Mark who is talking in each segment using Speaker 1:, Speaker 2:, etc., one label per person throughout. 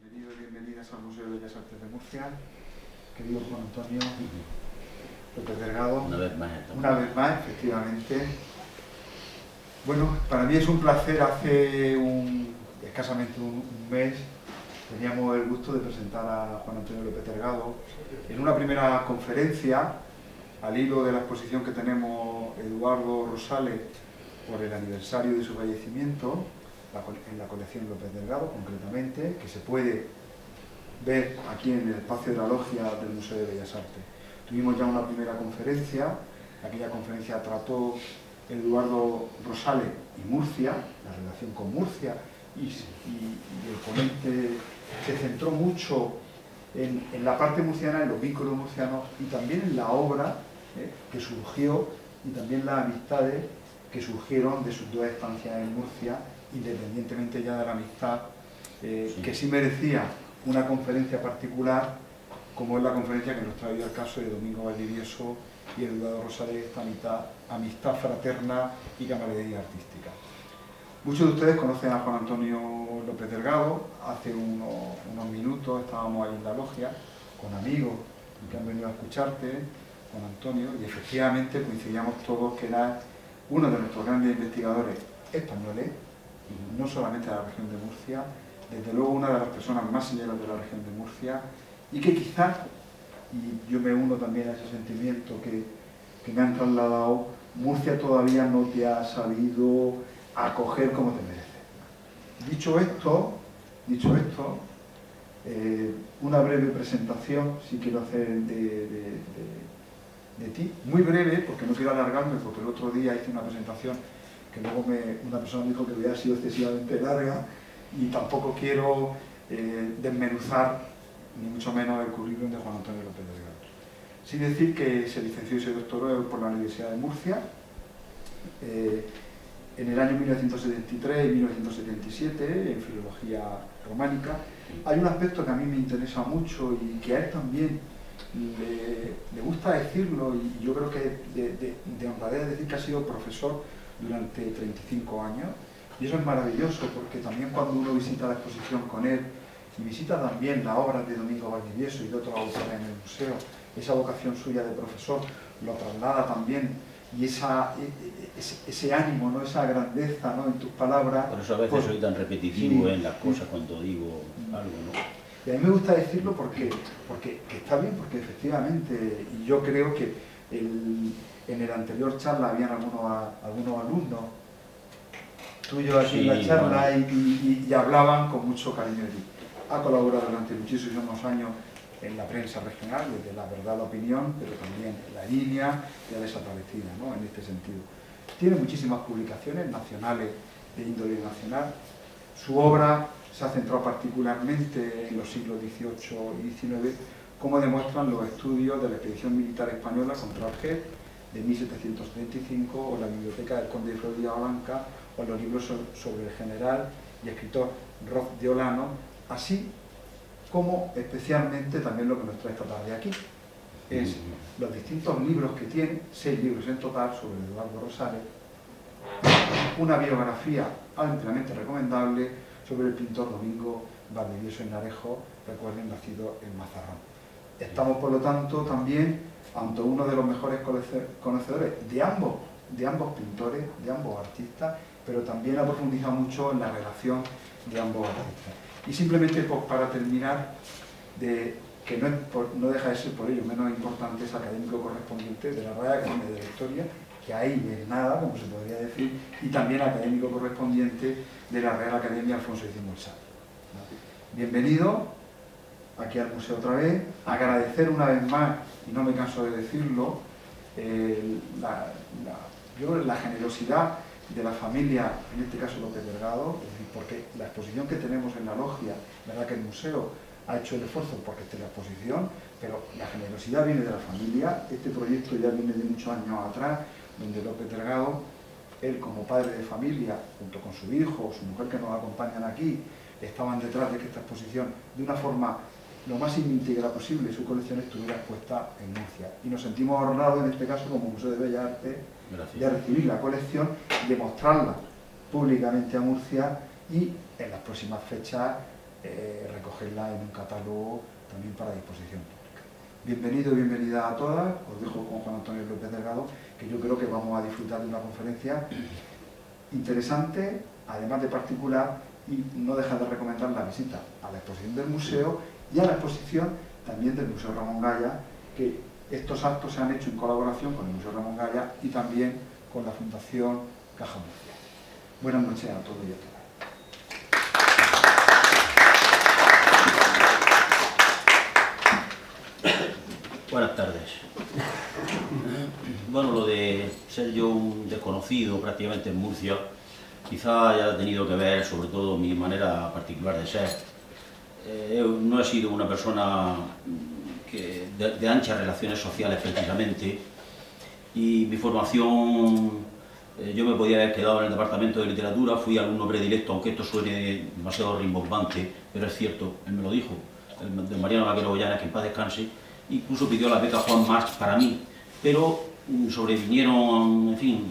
Speaker 1: Bienvenidos y bienvenidas al Museo de Bellas Artes de Murcia, querido Juan Antonio López Delgado. Una vez más, efectivamente. Bueno, para mí es un placer. Hace escasamente un mes teníamos el gusto de presentar a Juan Antonio López Delgado en una primera conferencia al hilo de la exposición que tenemos Eduardo Rosales por el aniversario de su fallecimiento, en la colección López Delgado concretamente, que se puede ver aquí en el espacio de la logia del Museo de Bellas Artes. Tuvimos ya una primera conferencia. Aquella conferencia trató Eduardo Rosales y Murcia, la relación con Murcia, y el ponente se centró mucho en la parte murciana, en los vínculos murcianos y también en la obra que surgió y también las amistades que surgieron de sus dos estancias en Murcia, independientemente ya de la amistad, que sí merecía una conferencia particular, como es la conferencia que nos trae al caso de Domingo Valdivieso y Eduardo Rosales, esta amistad fraterna y camaradería artística. Muchos de ustedes conocen a Juan Antonio López Delgado. Hace unos minutos estábamos ahí en la logia con amigos que han venido a escucharte, Juan Antonio, y efectivamente coincidíamos todos que era uno de nuestros grandes investigadores españoles, no solamente de la región de Murcia, desde luego una de las personas más señaladas de la región de Murcia, y que quizás, y yo me uno también a ese sentimiento que me han trasladado, Murcia todavía no te ha sabido acoger como te merece. Dicho esto, una breve presentación, si quiero hacer de ti, muy breve, porque no quiero alargarme, porque el otro día hice una presentación que luego una persona me dijo que hubiera sido excesivamente larga, y tampoco quiero desmenuzar, ni mucho menos, el currículum de Juan Antonio López Delgado. Sí decir que se licenció y se doctoró por la Universidad de Murcia en el año 1973 y 1977 en Filología Románica. Hay un aspecto que a mí me interesa mucho y que a él también le gusta decirlo, y yo creo que de honradez decir que ha sido profesor durante 35 años, y eso es maravilloso, porque también cuando uno visita la exposición con él y visita también las obras de Domingo Valdivieso y de otros autores en el museo, esa vocación suya de profesor lo traslada también, y ese ánimo, ¿no? Esa grandeza, ¿no? En tus palabras.
Speaker 2: Por eso a veces soy tan repetitivo en las cosas cuando digo algo, ¿no?
Speaker 1: Y a mí me gusta decirlo porque que está bien, porque efectivamente, y yo creo que en el anterior charla habían algunos alumnos tuyos aquí en la charla, bueno, y hablaban con mucho cariño de ti. Ha colaborado durante muchísimos años en la prensa regional, desde La Verdad, la Opinión, pero también en La Línea y La Desaparecida, ¿no? En este sentido. Tiene muchísimas publicaciones nacionales de índole nacional. Su obra se ha centrado particularmente en los siglos XVIII y XIX, como demuestran los estudios de la expedición militar española contra Argel de 1775, o la biblioteca del conde de Florida Blanca, o los libros sobre el general y escritor Roz de Olano, así como especialmente también lo que nos trae esta tarde aquí, es los distintos libros que tiene, 6 libros en total sobre Eduardo Rosales, una biografía ampliamente recomendable sobre el pintor Domingo Valdivieso y Narejo, recuerden, nacido en Mazarrón. Estamos, por lo tanto, también ante uno de los mejores conocedores de ambos pintores, de ambos artistas, pero también ha profundizado mucho en la relación de ambos artistas. Y simplemente, pues, para terminar, que no deja de ser por ello menos importante, es académico correspondiente de la Real Academia de la Historia, que ahí es nada, como se podría decir, y también académico correspondiente de la Real Academia Alfonso X el Sabio. Bienvenido aquí al museo otra vez. Agradecer una vez más, y no me canso de decirlo, yo creo la generosidad de la familia, en este caso López Delgado, es decir, porque la exposición que tenemos en la logia, verdad que el museo ha hecho el esfuerzo porque esté la exposición, pero la generosidad viene de la familia. Este proyecto ya viene de muchos años atrás, donde López Delgado, él como padre de familia, junto con su hijo, su mujer que nos acompañan aquí, estaban detrás de que esta exposición, de una forma lo más íntegra posible, su colección estuviera expuesta en Murcia. Y nos sentimos honrados, en este caso, como Museo de Bellas Artes, de recibir la colección, de mostrarla públicamente a Murcia, y en las próximas fechas recogerla en un catálogo también para disposición pública. Bienvenido y bienvenida a todas, os dejo con Juan Antonio López Delgado, que yo creo que vamos a disfrutar de una conferencia interesante, además de particular, y no deja de recomendar la visita a la exposición del museo y a la exposición también del Museo Ramón Gaya, que estos actos se han hecho en colaboración con el Museo Ramón Gaya y también con la Fundación Caja Murcia. Buenas noches a todos y a todas.
Speaker 2: Buenas tardes. Bueno, lo de ser yo un desconocido prácticamente en Murcia, quizá haya tenido que ver sobre todo mi manera particular de ser. No he sido una persona de anchas relaciones sociales precisamente, y mi formación, yo me podía haber quedado en el departamento de literatura, fui alumno predilecto, aunque esto suene demasiado rimbombante, pero es cierto, él me lo dijo, el de Mariano Vaquero Goyanes, que en paz descanse. Incluso pidió la beca Juan March para mí, pero sobrevinieron, en fin,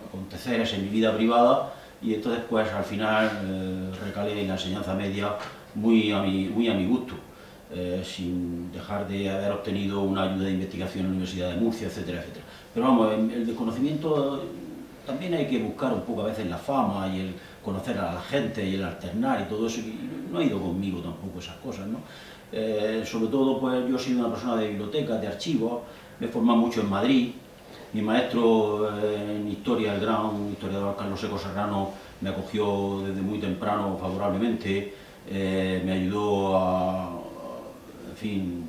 Speaker 2: aconteceres en mi vida privada, y entonces pues al final recalé en la enseñanza media muy a mi gusto, sin dejar de haber obtenido una ayuda de investigación en la Universidad de Murcia, etcétera, etcétera. Pero vamos, el desconocimiento también hay que buscar un poco a veces la fama y el conocer a la gente y el alternar y todo eso, y no ha ido conmigo tampoco esas cosas, ¿no? Sobre todo, pues yo he sido una persona de bibliotecas, de archivos, me he formado mucho en Madrid. Mi maestro en historia, el gran historiador Carlos Seco Serrano, me acogió desde muy temprano favorablemente, me ayudó a, en fin,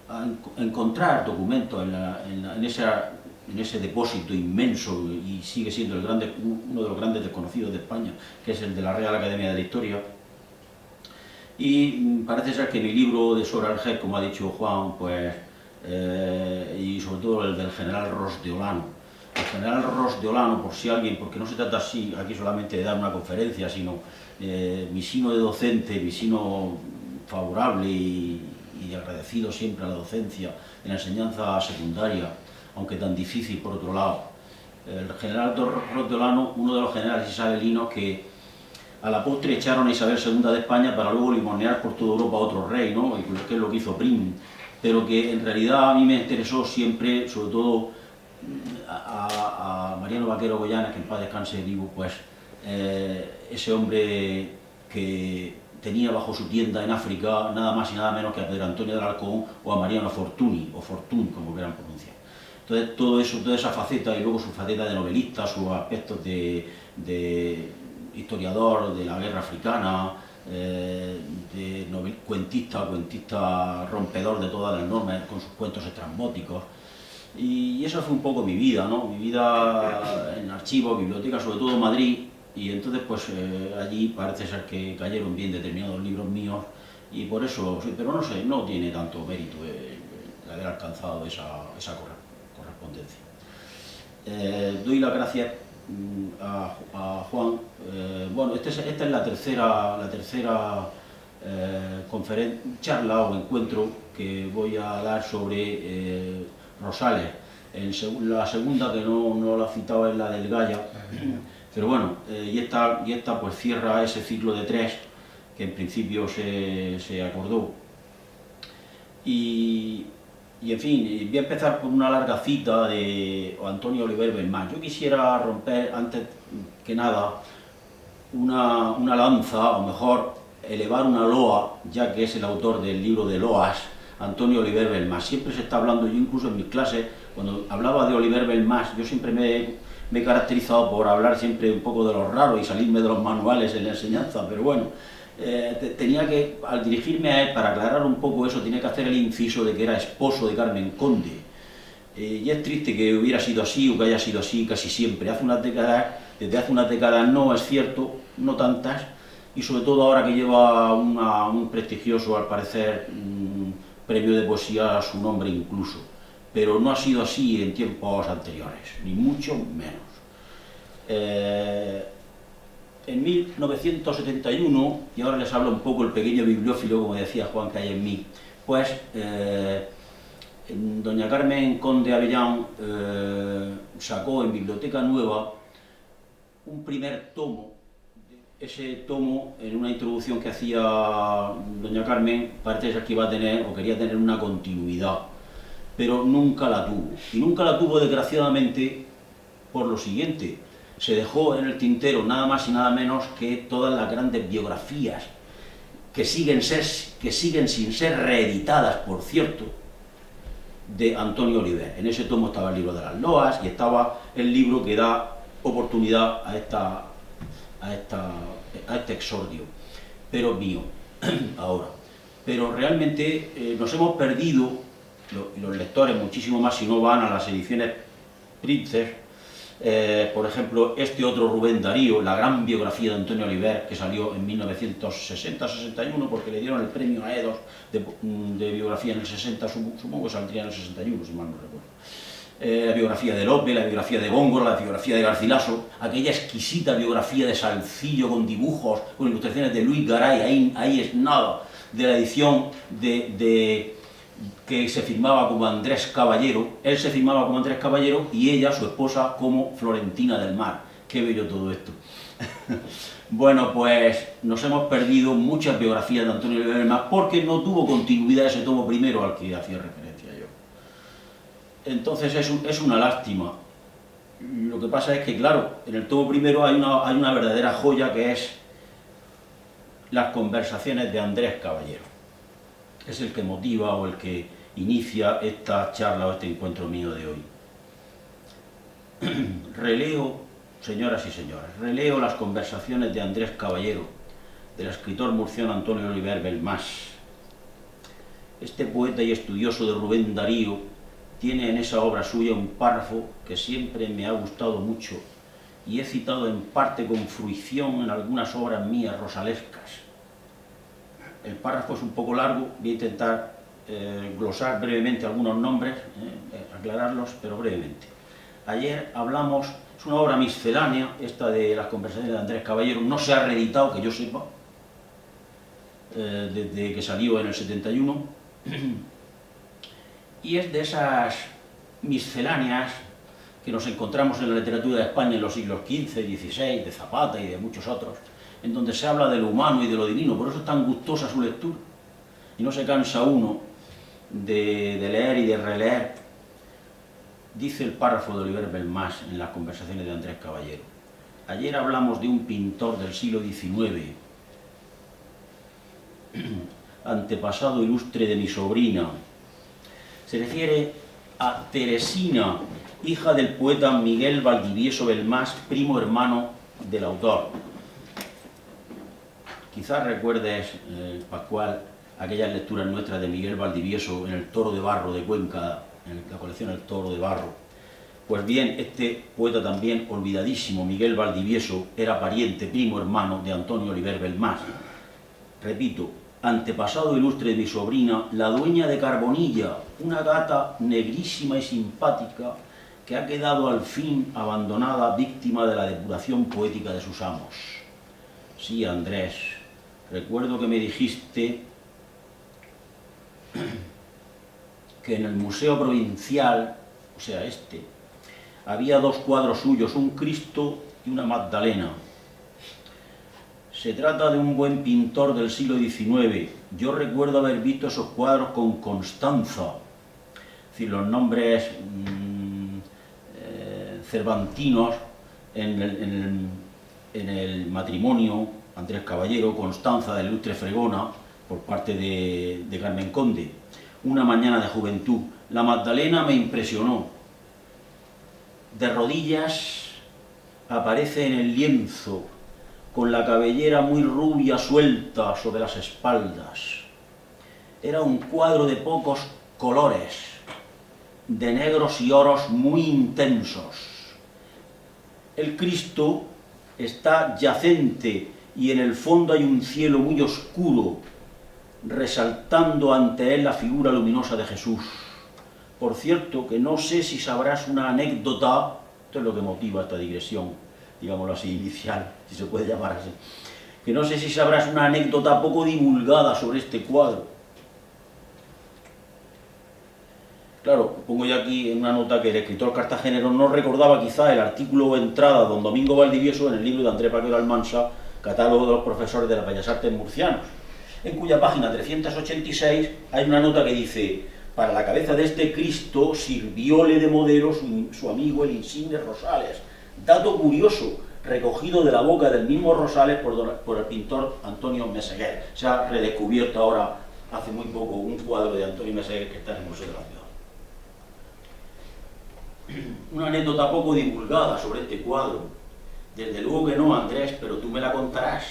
Speaker 2: a encontrar documentos en ese depósito inmenso, y sigue siendo uno de los grandes desconocidos de España, que es el de la Real Academia de la Historia. Y parece ser que mi libro de sobre Alger, como ha dicho Juan, pues, y sobre todo el del general Ros de Olano. El general Ros de Olano, por si alguien, porque no se trata así aquí solamente de dar una conferencia, sino mi sino de docente, mi sino favorable y agradecido siempre a la docencia, en la enseñanza secundaria, aunque tan difícil por otro lado. El general Ros de Olano, uno de los generales isabelinos que a la postre echaron a Isabel II de España para luego limonear por toda Europa a otro rey, ¿no? Que es lo que hizo Prim, pero que en realidad a mí me interesó siempre, sobre todo a Mariano Vaquero Goyanes, que en paz descanse, digo, pues ese hombre que tenía bajo su tienda en África nada más y nada menos que a Pedro Antonio del Alcón o a Mariano Fortuny, o Fortuny, como quieran pronunciar. Entonces todo eso, toda esa faceta, y luego su faceta de novelista, sus aspectos de historiador de la guerra africana, cuentista rompedor de todas las normas, con sus cuentos estrambóticos. Y eso fue un poco mi vida, ¿no? Mi vida en archivos, bibliotecas, sobre todo en Madrid, y entonces pues allí parece ser que cayeron bien determinados libros míos, y por eso, pero no sé, no tiene tanto mérito el haber alcanzado esa correspondencia. Doy las gracias a Juan. Bueno, esta es la tercera charla o encuentro que voy a dar sobre Rosales. La segunda, que no la he citado, es la del Gaya, pero bueno, y esta pues cierra ese ciclo de 3 que en principio se acordó. Y en fin, voy a empezar por una larga cita de Antonio Oliver Belmán. Yo quisiera romper, antes que nada, una lanza, o mejor, elevar una loa, ya que es el autor del libro de loas, Antonio Oliver Belmán. Siempre se está hablando, yo incluso en mis clases, cuando hablaba de Oliver Belmán, yo siempre me he caracterizado por hablar siempre un poco de lo raro y salirme de los manuales en la enseñanza, pero bueno, tenía que, al dirigirme a él, para aclarar un poco eso, tenía que hacer el inciso de que era esposo de Carmen Conde. Y es triste que hubiera sido así, o que haya sido así casi siempre. Desde hace unas décadas no, es cierto, no tantas, y sobre todo ahora que lleva un prestigioso, al parecer, premio de poesía a su nombre incluso. Pero no ha sido así en tiempos anteriores, ni mucho menos. En 1971, y ahora les hablo un poco el pequeño bibliófilo, como decía Juan, que hay en mí, pues doña Carmen Conde Avellán sacó en Biblioteca Nueva un primer tomo ese tomo, en una introducción que hacía doña Carmen, parece ser que iba a tener, o quería tener una continuidad, pero nunca la tuvo. Y nunca la tuvo, desgraciadamente, por lo siguiente: se dejó en el tintero nada más y nada menos que todas las grandes biografías, que siguen sin ser reeditadas, por cierto, de Antonio Oliver. En ese tomo estaba el libro de las Loas y estaba el libro que da oportunidad a este exordio, pero mío, ahora. Pero realmente nos hemos perdido, los lectores muchísimo más si no van a las ediciones Princes, por ejemplo, este otro Rubén Darío, la gran biografía de Antonio Oliver, que salió en 1960-61, porque le dieron el premio a Edos de biografía en el 60, supongo que saldría en el 61, si mal no recuerdo. La biografía de Lope, la biografía de Góngora, la biografía de Garcilaso, aquella exquisita biografía de Salcillo con dibujos, con ilustraciones de Luis Garay, ahí es nada, de la edición que se firmaba como Andrés Caballero. Él se firmaba como Andrés Caballero y ella, su esposa, como Florentina del Mar. Qué bello todo esto. Bueno, pues nos hemos perdido muchas biografías de Antonio Oliver del Mar porque no tuvo continuidad ese tomo primero al que hacía referencia yo. Entonces es una lástima. Lo que pasa es que, claro, en el tomo primero hay una verdadera joya, que es las conversaciones de Andrés Caballero. Es el que motiva o el que inicia esta charla o este encuentro mío de hoy. Releo, señoras y señores, releo las conversaciones de Andrés Caballero, del escritor murciano Antonio Oliver Belmás. Este poeta y estudioso de Rubén Darío tiene en esa obra suya un párrafo que siempre me ha gustado mucho y he citado en parte con fruición en algunas obras mías rosalescas. El párrafo es un poco largo, voy a intentar glosar brevemente algunos nombres, aclararlos, pero brevemente. Ayer hablamos, es una obra miscelánea, esta de las conversaciones de Andrés Caballero, no se ha reeditado, que yo sepa, desde que salió en el 71, y es de esas misceláneas que nos encontramos en la literatura de España en los siglos XV, XVI, de Zapata y de muchos otros, en donde se habla de lo humano y de lo divino. Por eso es tan gustosa su lectura, y no se cansa uno de leer y de releer. Dice el párrafo de Oliver Belmás en las conversaciones de Andrés Caballero: ayer hablamos de un pintor del siglo XIX, antepasado ilustre de mi sobrina. Se refiere a Teresina, hija del poeta Miguel Valdivieso Belmás, primo hermano del autor. Quizás recuerdes, Pascual, aquellas lecturas nuestras de Miguel Valdivieso en El Toro de Barro de Cuenca, en la colección El Toro de Barro. Pues bien, este poeta también olvidadísimo, Miguel Valdivieso, era pariente, primo hermano de Antonio Oliver Belmás. Repito, antepasado ilustre de mi sobrina, la dueña de Carbonilla, una gata negrísima y simpática que ha quedado al fin abandonada, víctima de la depuración poética de sus amos. Sí, Andrés, recuerdo que me dijiste que en el Museo Provincial, o sea, había dos cuadros suyos, un Cristo y una Magdalena. Se trata de un buen pintor del siglo XIX. Yo recuerdo haber visto esos cuadros con Constanza, es decir, los nombres cervantinos en el matrimonio Andrés Caballero, Constanza de la ilustre Fregona, por parte de Carmen Conde. Una mañana de juventud. La Magdalena me impresionó. De rodillas aparece en el lienzo, con la cabellera muy rubia suelta sobre las espaldas. Era un cuadro de pocos colores, de negros y oros muy intensos. El Cristo está yacente y en el fondo hay un cielo muy oscuro, resaltando ante él la figura luminosa de Jesús. Por cierto, que no sé si sabrás una anécdota, esto es lo que motiva esta digresión, digámoslo así, inicial, si se puede llamar así, que no sé si sabrás una anécdota poco divulgada sobre este cuadro. Claro, pongo ya aquí en una nota que el escritor cartagenero no recordaba quizá el artículo o entrada de don Domingo Valdivieso en el libro de Andrés Paquero Almansa Catálogo de los profesores de las Bellas Artes murcianos, en cuya página 386 hay una nota que dice: para la cabeza de este Cristo sirvióle de modelo su amigo el insigne Rosales. Dato curioso, recogido de la boca del mismo Rosales por el pintor Antonio Meseguer. Se ha redescubierto ahora, hace muy poco, un cuadro de Antonio Meseguer que está en el Museo de la Ciudad. Una anécdota poco divulgada sobre este cuadro. Desde luego que no, Andrés, pero tú me la contarás.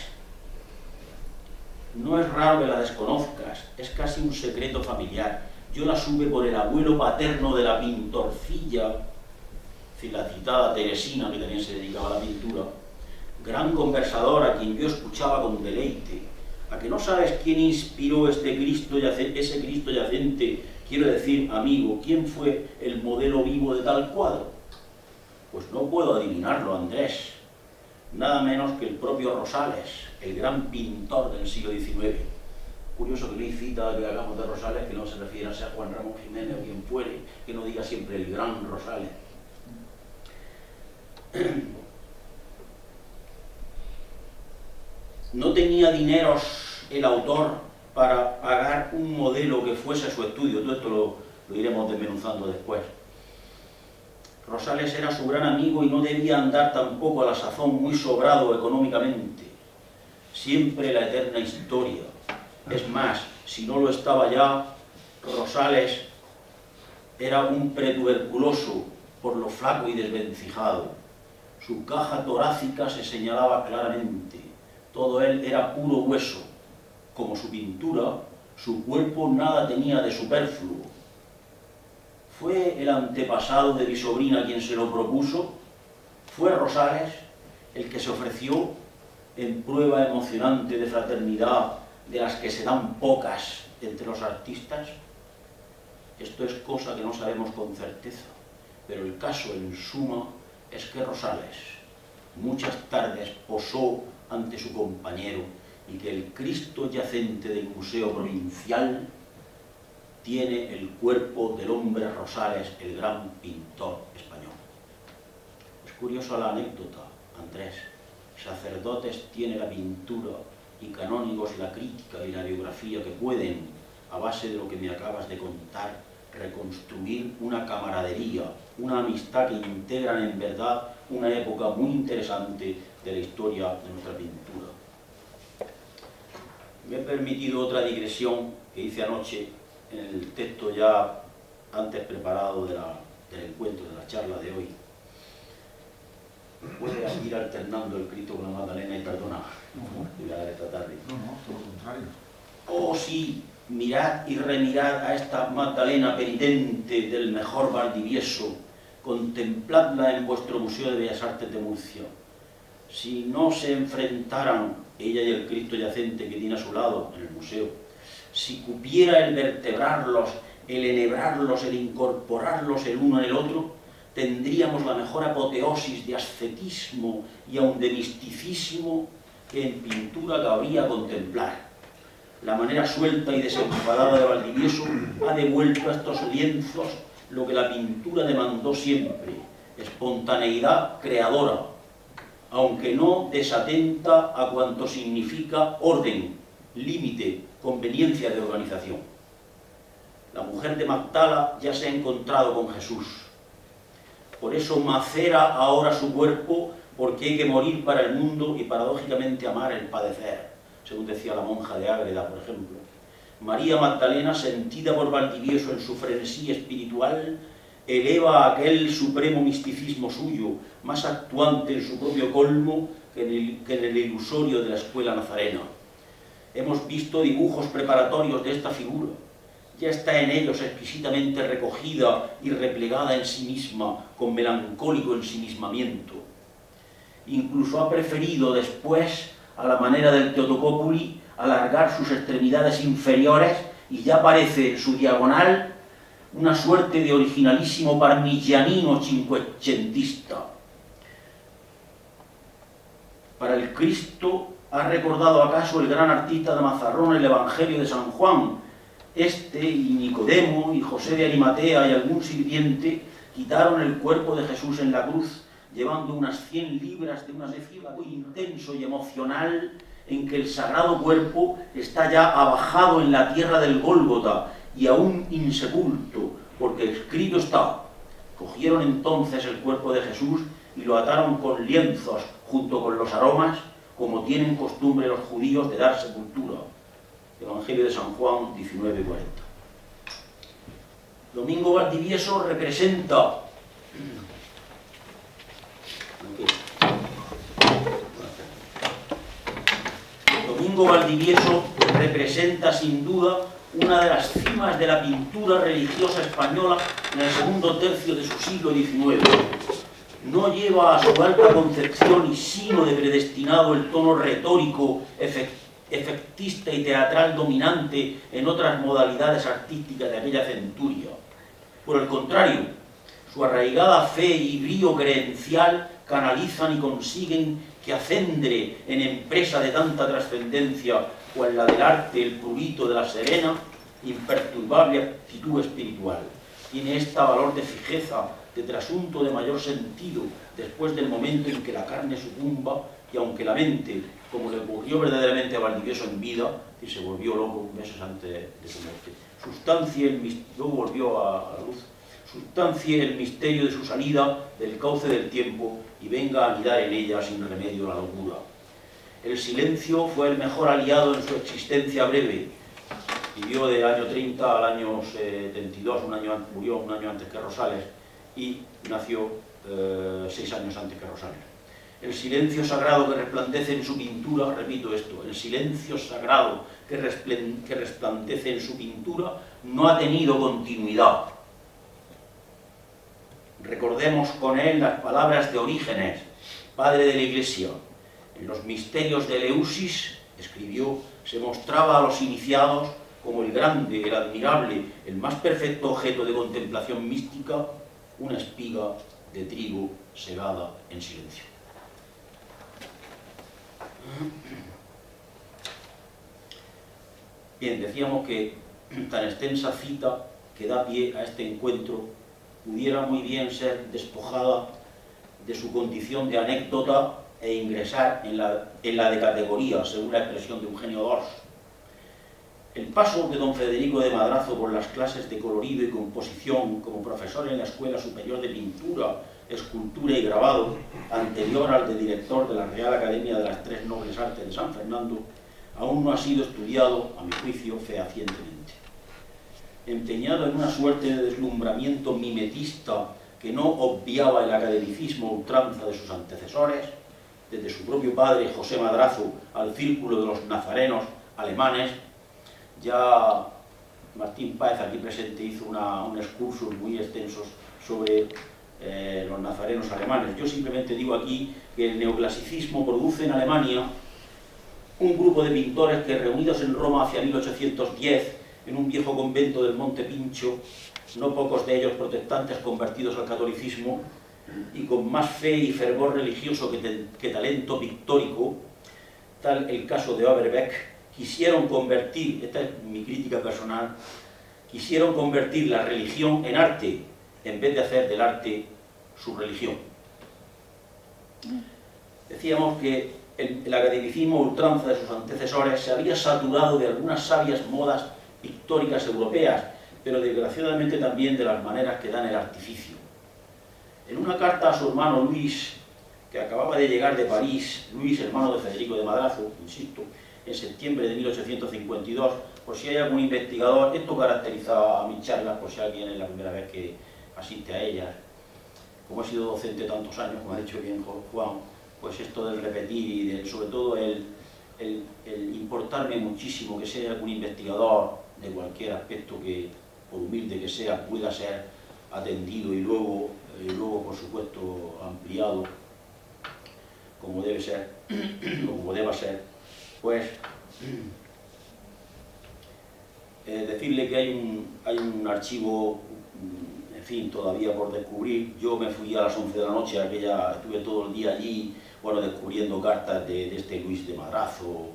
Speaker 2: No es raro que la desconozcas, es casi un secreto familiar. Yo la supe por el abuelo paterno de la pintorcilla, la citada Teresina, que también se dedicaba a la pintura, gran conversador a quien yo escuchaba con deleite. ¿A que no sabes quién inspiró ese Cristo yacente? Quiero decir, amigo, ¿quién fue el modelo vivo de tal cuadro? Pues no puedo adivinarlo, Andrés. Nada menos que el propio Rosales, el gran pintor del siglo XIX. Curioso que Luis cita que hagamos de Rosales, que no se refiera a Juan Ramón Jiménez o quien fuere, que no diga siempre el gran Rosales. No tenía dineros el autor para pagar un modelo que fuese su estudio. Todo esto lo iremos desmenuzando después. Rosales era su gran amigo y no debía andar tampoco a la sazón muy sobrado económicamente. Siempre la eterna historia. Es más, si no lo estaba ya, Rosales era un pretuberculoso por lo flaco y desvencijado. Su caja torácica se señalaba claramente. Todo él era puro hueso. Como su pintura, su cuerpo nada tenía de superfluo. ¿Fue el antepasado de mi sobrina quien se lo propuso? ¿Fue Rosales el que se ofreció en prueba emocionante de fraternidad de las que se dan pocas entre los artistas? Esto es cosa que no sabemos con certeza, pero el caso en suma es que Rosales muchas tardes posó ante su compañero y que el Cristo yacente del Museo Provincial tiene el cuerpo del hombre Rosales, el gran pintor español. Es curiosa la anécdota, Andrés. Sacerdotes tiene la pintura y canónigos la crítica y la biografía que pueden, a base de lo que me acabas de contar, reconstruir una camaradería, una amistad que integran en verdad una época muy interesante de la historia de nuestra pintura. Me he permitido otra digresión que hice anoche en el texto ya antes preparado del encuentro, de la charla de hoy. Puede ir alternando el Cristo con la Magdalena y perdona, te voy a dar esta tarde.
Speaker 1: No, todo lo contrario.
Speaker 2: Oh sí, mirad y remirad a esta Magdalena penitente del mejor Valdivieso, contempladla en vuestro Museo de Bellas Artes de Murcia. Si no se enfrentaran ella y el Cristo yacente que tiene a su lado en el museo, si cupiera el vertebrarlos, el enhebrarlos, el incorporarlos el uno en el otro, tendríamos la mejor apoteosis de ascetismo y aun de misticismo que en pintura cabría contemplar. La manera suelta y desenfadada de Valdivieso ha devuelto a estos lienzos lo que la pintura demandó siempre: espontaneidad creadora, aunque no desatenta a cuanto significa orden, límite, conveniencia de organización. La mujer de Magdala ya se ha encontrado con Jesús. Por eso macera ahora su cuerpo, porque hay que morir para el mundo y paradójicamente amar el padecer, según decía la monja de Ágreda, por ejemplo. María Magdalena, sentida por Valdivieso en su frenesí espiritual, eleva aquel supremo misticismo suyo, más actuante en su propio colmo que en el ilusorio de la escuela nazarena. Hemos visto dibujos preparatorios de esta figura. Ya está en ellos exquisitamente recogida y replegada en sí misma, con melancólico ensimismamiento. Incluso ha preferido después, a la manera del Teotocópuli, alargar sus extremidades inferiores y ya parece su diagonal una suerte de originalísimo parmigianino cinquecentista. Para el Cristo ha recordado acaso el gran artista de Mazarrón el Evangelio de San Juan. Este y Nicodemo y José de Arimatea y algún sirviente quitaron el cuerpo de Jesús en la cruz llevando unas 100 libras de una mezcla muy intenso y emocional, en que el sagrado cuerpo está ya abajado en la tierra del Gólgota y aún insepulto, porque escrito está: cogieron entonces el cuerpo de Jesús y lo ataron con lienzos junto con los aromas, como tienen costumbre los judíos de dar sepultura. Evangelio de San Juan 19:40. Domingo Valdivieso representa Domingo Valdivieso representa sin duda una de las cimas de la pintura religiosa española en el segundo tercio de su siglo XIX. No lleva a su alta concepción y sino de predestinado el tono retórico, efectista y teatral dominante en otras modalidades artísticas de aquella centuria. Por el contrario, su arraigada fe y brío creencial canalizan y consiguen que acendre en empresa de tanta trascendencia cual la del arte el prurito de la serena, imperturbable actitud espiritual. Tiene esta valor de fijeza, de trasunto de mayor sentido, después del momento en que la carne sucumba y aunque la mente, como le ocurrió verdaderamente a Valdivieso en vida, y se volvió loco meses antes de su muerte, luego volvió a la luz, sustancie el misterio de su salida del cauce del tiempo y venga a anidar en ella sin remedio la locura. El silencio fue el mejor aliado en su existencia breve. Vivió del año 30 al año 72, murió un año antes que Rosales, y nació 6 años antes que Rosales. El silencio sagrado que resplandece en su pintura, repito esto, el silencio sagrado que resplandece en su pintura no ha tenido continuidad. Recordemos con él las palabras de Orígenes, padre de la Iglesia. En los misterios de Eleusis, escribió, se mostraba a los iniciados como el grande, el admirable, el más perfecto objeto de contemplación mística, una espiga de trigo segada en silencio. Bien, decíamos que tan extensa cita que da pie a este encuentro pudiera muy bien ser despojada de su condición de anécdota e ingresar en la de categoría, según la expresión de Eugenio d'Ors. El paso de don Federico de Madrazo por las clases de colorido y composición como profesor en la Escuela Superior de Pintura, Escultura y Grabado, anterior al de director de la Real Academia de las Tres Nobles Artes de San Fernando, aún no ha sido estudiado, a mi juicio, fehacientemente. Empeñado en una suerte de deslumbramiento mimetista que no obviaba el academicismo ultranza de sus antecesores, desde su propio padre José Madrazo al círculo de los nazarenos alemanes, ya Martín Páez, aquí presente, hizo un excursus muy extensos sobre los nazarenos alemanes. Yo simplemente digo aquí que el neoclasicismo produce en Alemania un grupo de pintores que, reunidos en Roma hacia 1810, en un viejo convento del Monte Pincho, no pocos de ellos protestantes convertidos al catolicismo, y con más fe y fervor religioso que talento pictórico, tal el caso de Overbeck, quisieron convertir, esta es mi crítica personal, quisieron convertir la religión en arte, en vez de hacer del arte su religión. Decíamos que el academicismo ultranza de sus antecesores se había saturado de algunas sabias modas pictóricas europeas, pero desgraciadamente también de las maneras que dan el artificio. En una carta a su hermano Luis, que acababa de llegar de París, Luis, hermano de Federico de Madrazo, insisto, en septiembre de 1852, por si hay algún investigador, esto caracteriza a mis charlas, por si alguien es la primera vez que asiste a ellas. Como he sido docente tantos años, como ha dicho bien Juan, pues esto del repetir y sobre todo el importarme muchísimo que sea algún investigador de cualquier aspecto que, por humilde que sea, pueda ser atendido y luego por supuesto ampliado como debe ser, como deba ser, pues decirle que hay un archivo, en fin, todavía por descubrir. Yo me fui a las 11 de la noche, estuve todo el día allí, bueno, descubriendo cartas de este Luis de Madrazo,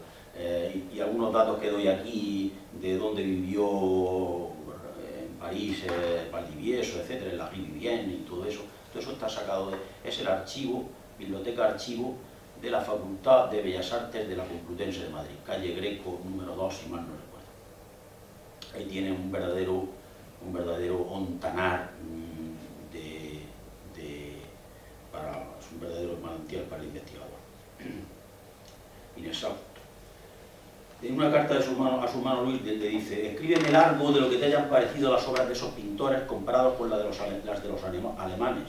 Speaker 2: y algunos datos que doy aquí de dónde vivió en París, Valdivieso, etcétera, en la Rue Vivienne y todo eso está sacado es el archivo, biblioteca archivo de la Facultad de Bellas Artes de la Complutense de Madrid, calle Greco número 2, si mal no recuerdo. Ahí tiene un verdadero ontanar es un verdadero manantial para el investigador. Inexhausto. En una carta de a su hermano Luis le dice: escríbeme largo de lo que te hayan parecido las obras de esos pintores comparados con las de los alemanes.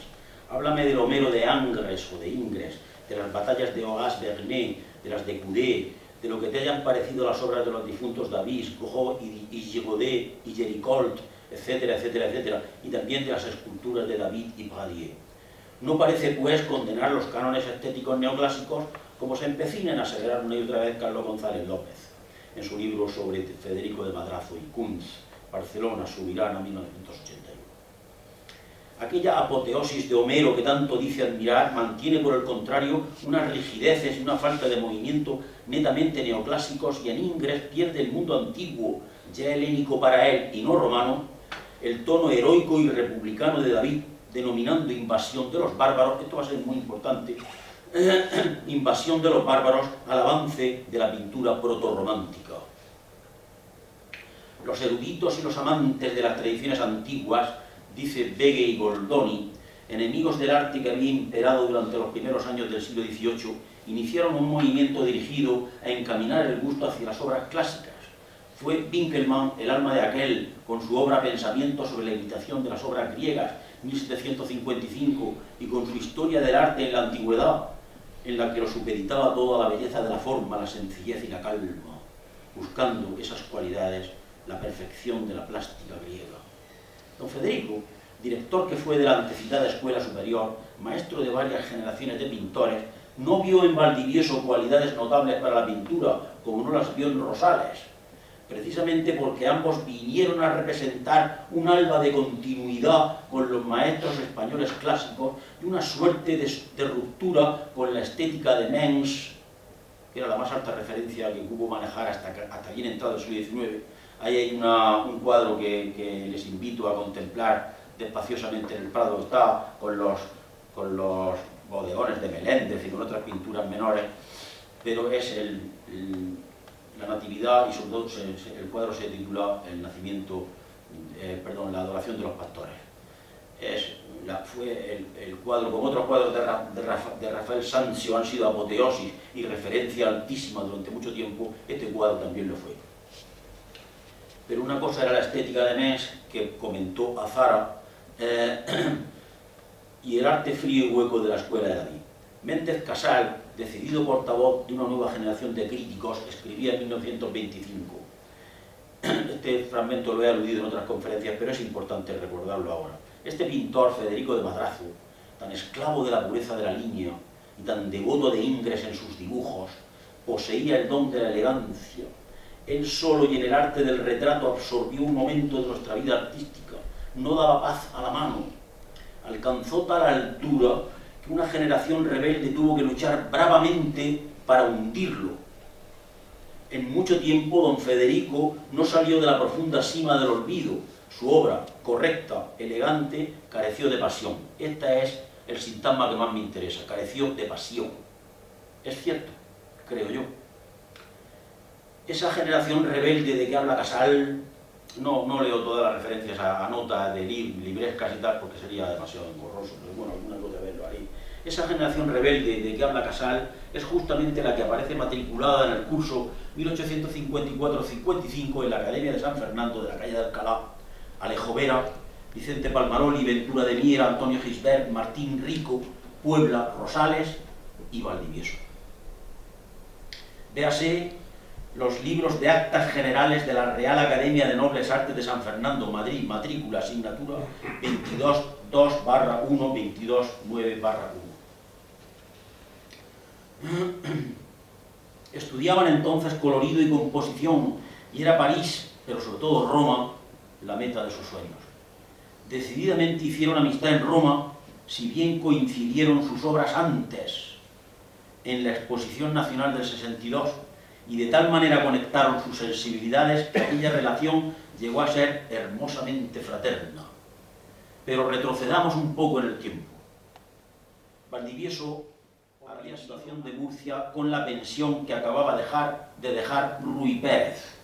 Speaker 2: Háblame del Homero de Angres o de Ingres, de las batallas de Horace-Vernet, de las de Coudet, de lo que te hayan parecido las obras de los difuntos Davis, Gros y Girodet y Géricault, etcétera, etcétera, etcétera, y también de las esculturas de David y Pradier. No parece, pues, condenar los cánones estéticos neoclásicos como se empecina en aseverar una y otra vez Carlos González López en su libro sobre Federico de Madrazo y Kunz, Barcelona, Subirana, 1981. Aquella apoteosis de Homero que tanto dice admirar mantiene, por el contrario, unas rigideces y una falta de movimiento netamente neoclásicos, y en Ingres pierde el mundo antiguo, ya helénico para él y no romano, el tono heroico y republicano de David, denominando invasión de los bárbaros, esto va a ser muy importante, invasión de los bárbaros al avance de la pintura protorromántica. Los eruditos y los amantes de las tradiciones antiguas, dice Bege y Goldoni, enemigos del arte que había imperado durante los primeros años del siglo XVIII, iniciaron un movimiento dirigido a encaminar el gusto hacia las obras clásicas. Fue Winkelmann el alma de aquel, con su obra Pensamiento sobre la imitación de las obras griegas, 1755, y con su Historia del arte en la antigüedad, en la que lo supeditaba toda la belleza de la forma, la sencillez y la calma, buscando esas cualidades, la perfección de la plástica griega. Don Federico, director que fue de la antecitada Escuela Superior, maestro de varias generaciones de pintores, no vio en Valdivieso cualidades notables para la pintura, como no las vio en Rosales, precisamente porque ambos vinieron a representar un alba de continuidad con los maestros españoles clásicos y una suerte de ruptura con la estética de Mengs, que era la más alta referencia que pudo manejar hasta bien entrado el siglo XIX. Ahí hay un cuadro que les invito a contemplar despaciosamente en el Prado, está con los bodegones de Meléndez y con otras pinturas menores, pero es la Natividad, y sobre todo el cuadro se titula La adoración de los pastores. Fue el cuadro, como otros cuadros de Rafael Sanzio han sido apoteosis y referencia altísima durante mucho tiempo, este cuadro también lo fue. Pero una cosa era la estética de Mengs, que comentó Azara, y el arte frío y hueco de la escuela de David. Méndez Casal, decidido portavoz de una nueva generación de críticos, escribía en 1925. Este fragmento lo he aludido en otras conferencias, pero es importante recordarlo ahora. Este pintor, Federico de Madrazo, tan esclavo de la pureza de la línea y tan devoto de Ingres en sus dibujos, poseía el don de la elegancia. Él solo, y en el arte del retrato, absorbió un momento de nuestra vida artística. No daba paz a la mano. Alcanzó tal altura que una generación rebelde tuvo que luchar bravamente para hundirlo. En mucho tiempo, don Federico no salió de la profunda cima del olvido. Su obra, correcta, elegante, careció de pasión. Este es el sintagma que más me interesa: careció de pasión. Es cierto, creo yo. Esa generación rebelde de que habla Casal, no leo todas las referencias a notas de librescas y tal, porque sería demasiado engorroso, pero bueno, alguna cosa verlo ahí. Esa generación rebelde de que habla Casal es justamente la que aparece matriculada en el curso 1854-55 en la Academia de San Fernando de la calle de Alcalá. Alejo Vera, Vicente Palmaroli, Ventura de Miera, Antonio Gisbert, Martín Rico, Puebla, Rosales y Valdivieso. Véase los libros de actas generales de la Real Academia de Nobles Artes de San Fernando, Madrid, matrícula, asignatura 22-2/1, 22-9/1. Estudiaban entonces colorido y composición, y era París, pero sobre todo Roma, la meta de sus sueños. Decididamente hicieron amistad en Roma, si bien coincidieron sus obras antes, en la Exposición Nacional del 62, y de tal manera conectaron sus sensibilidades que aquella relación llegó a ser hermosamente fraterna. Pero retrocedamos un poco en el tiempo. Valdivieso había la situación de Murcia con la pensión que acababa de dejar Ruy Pérez.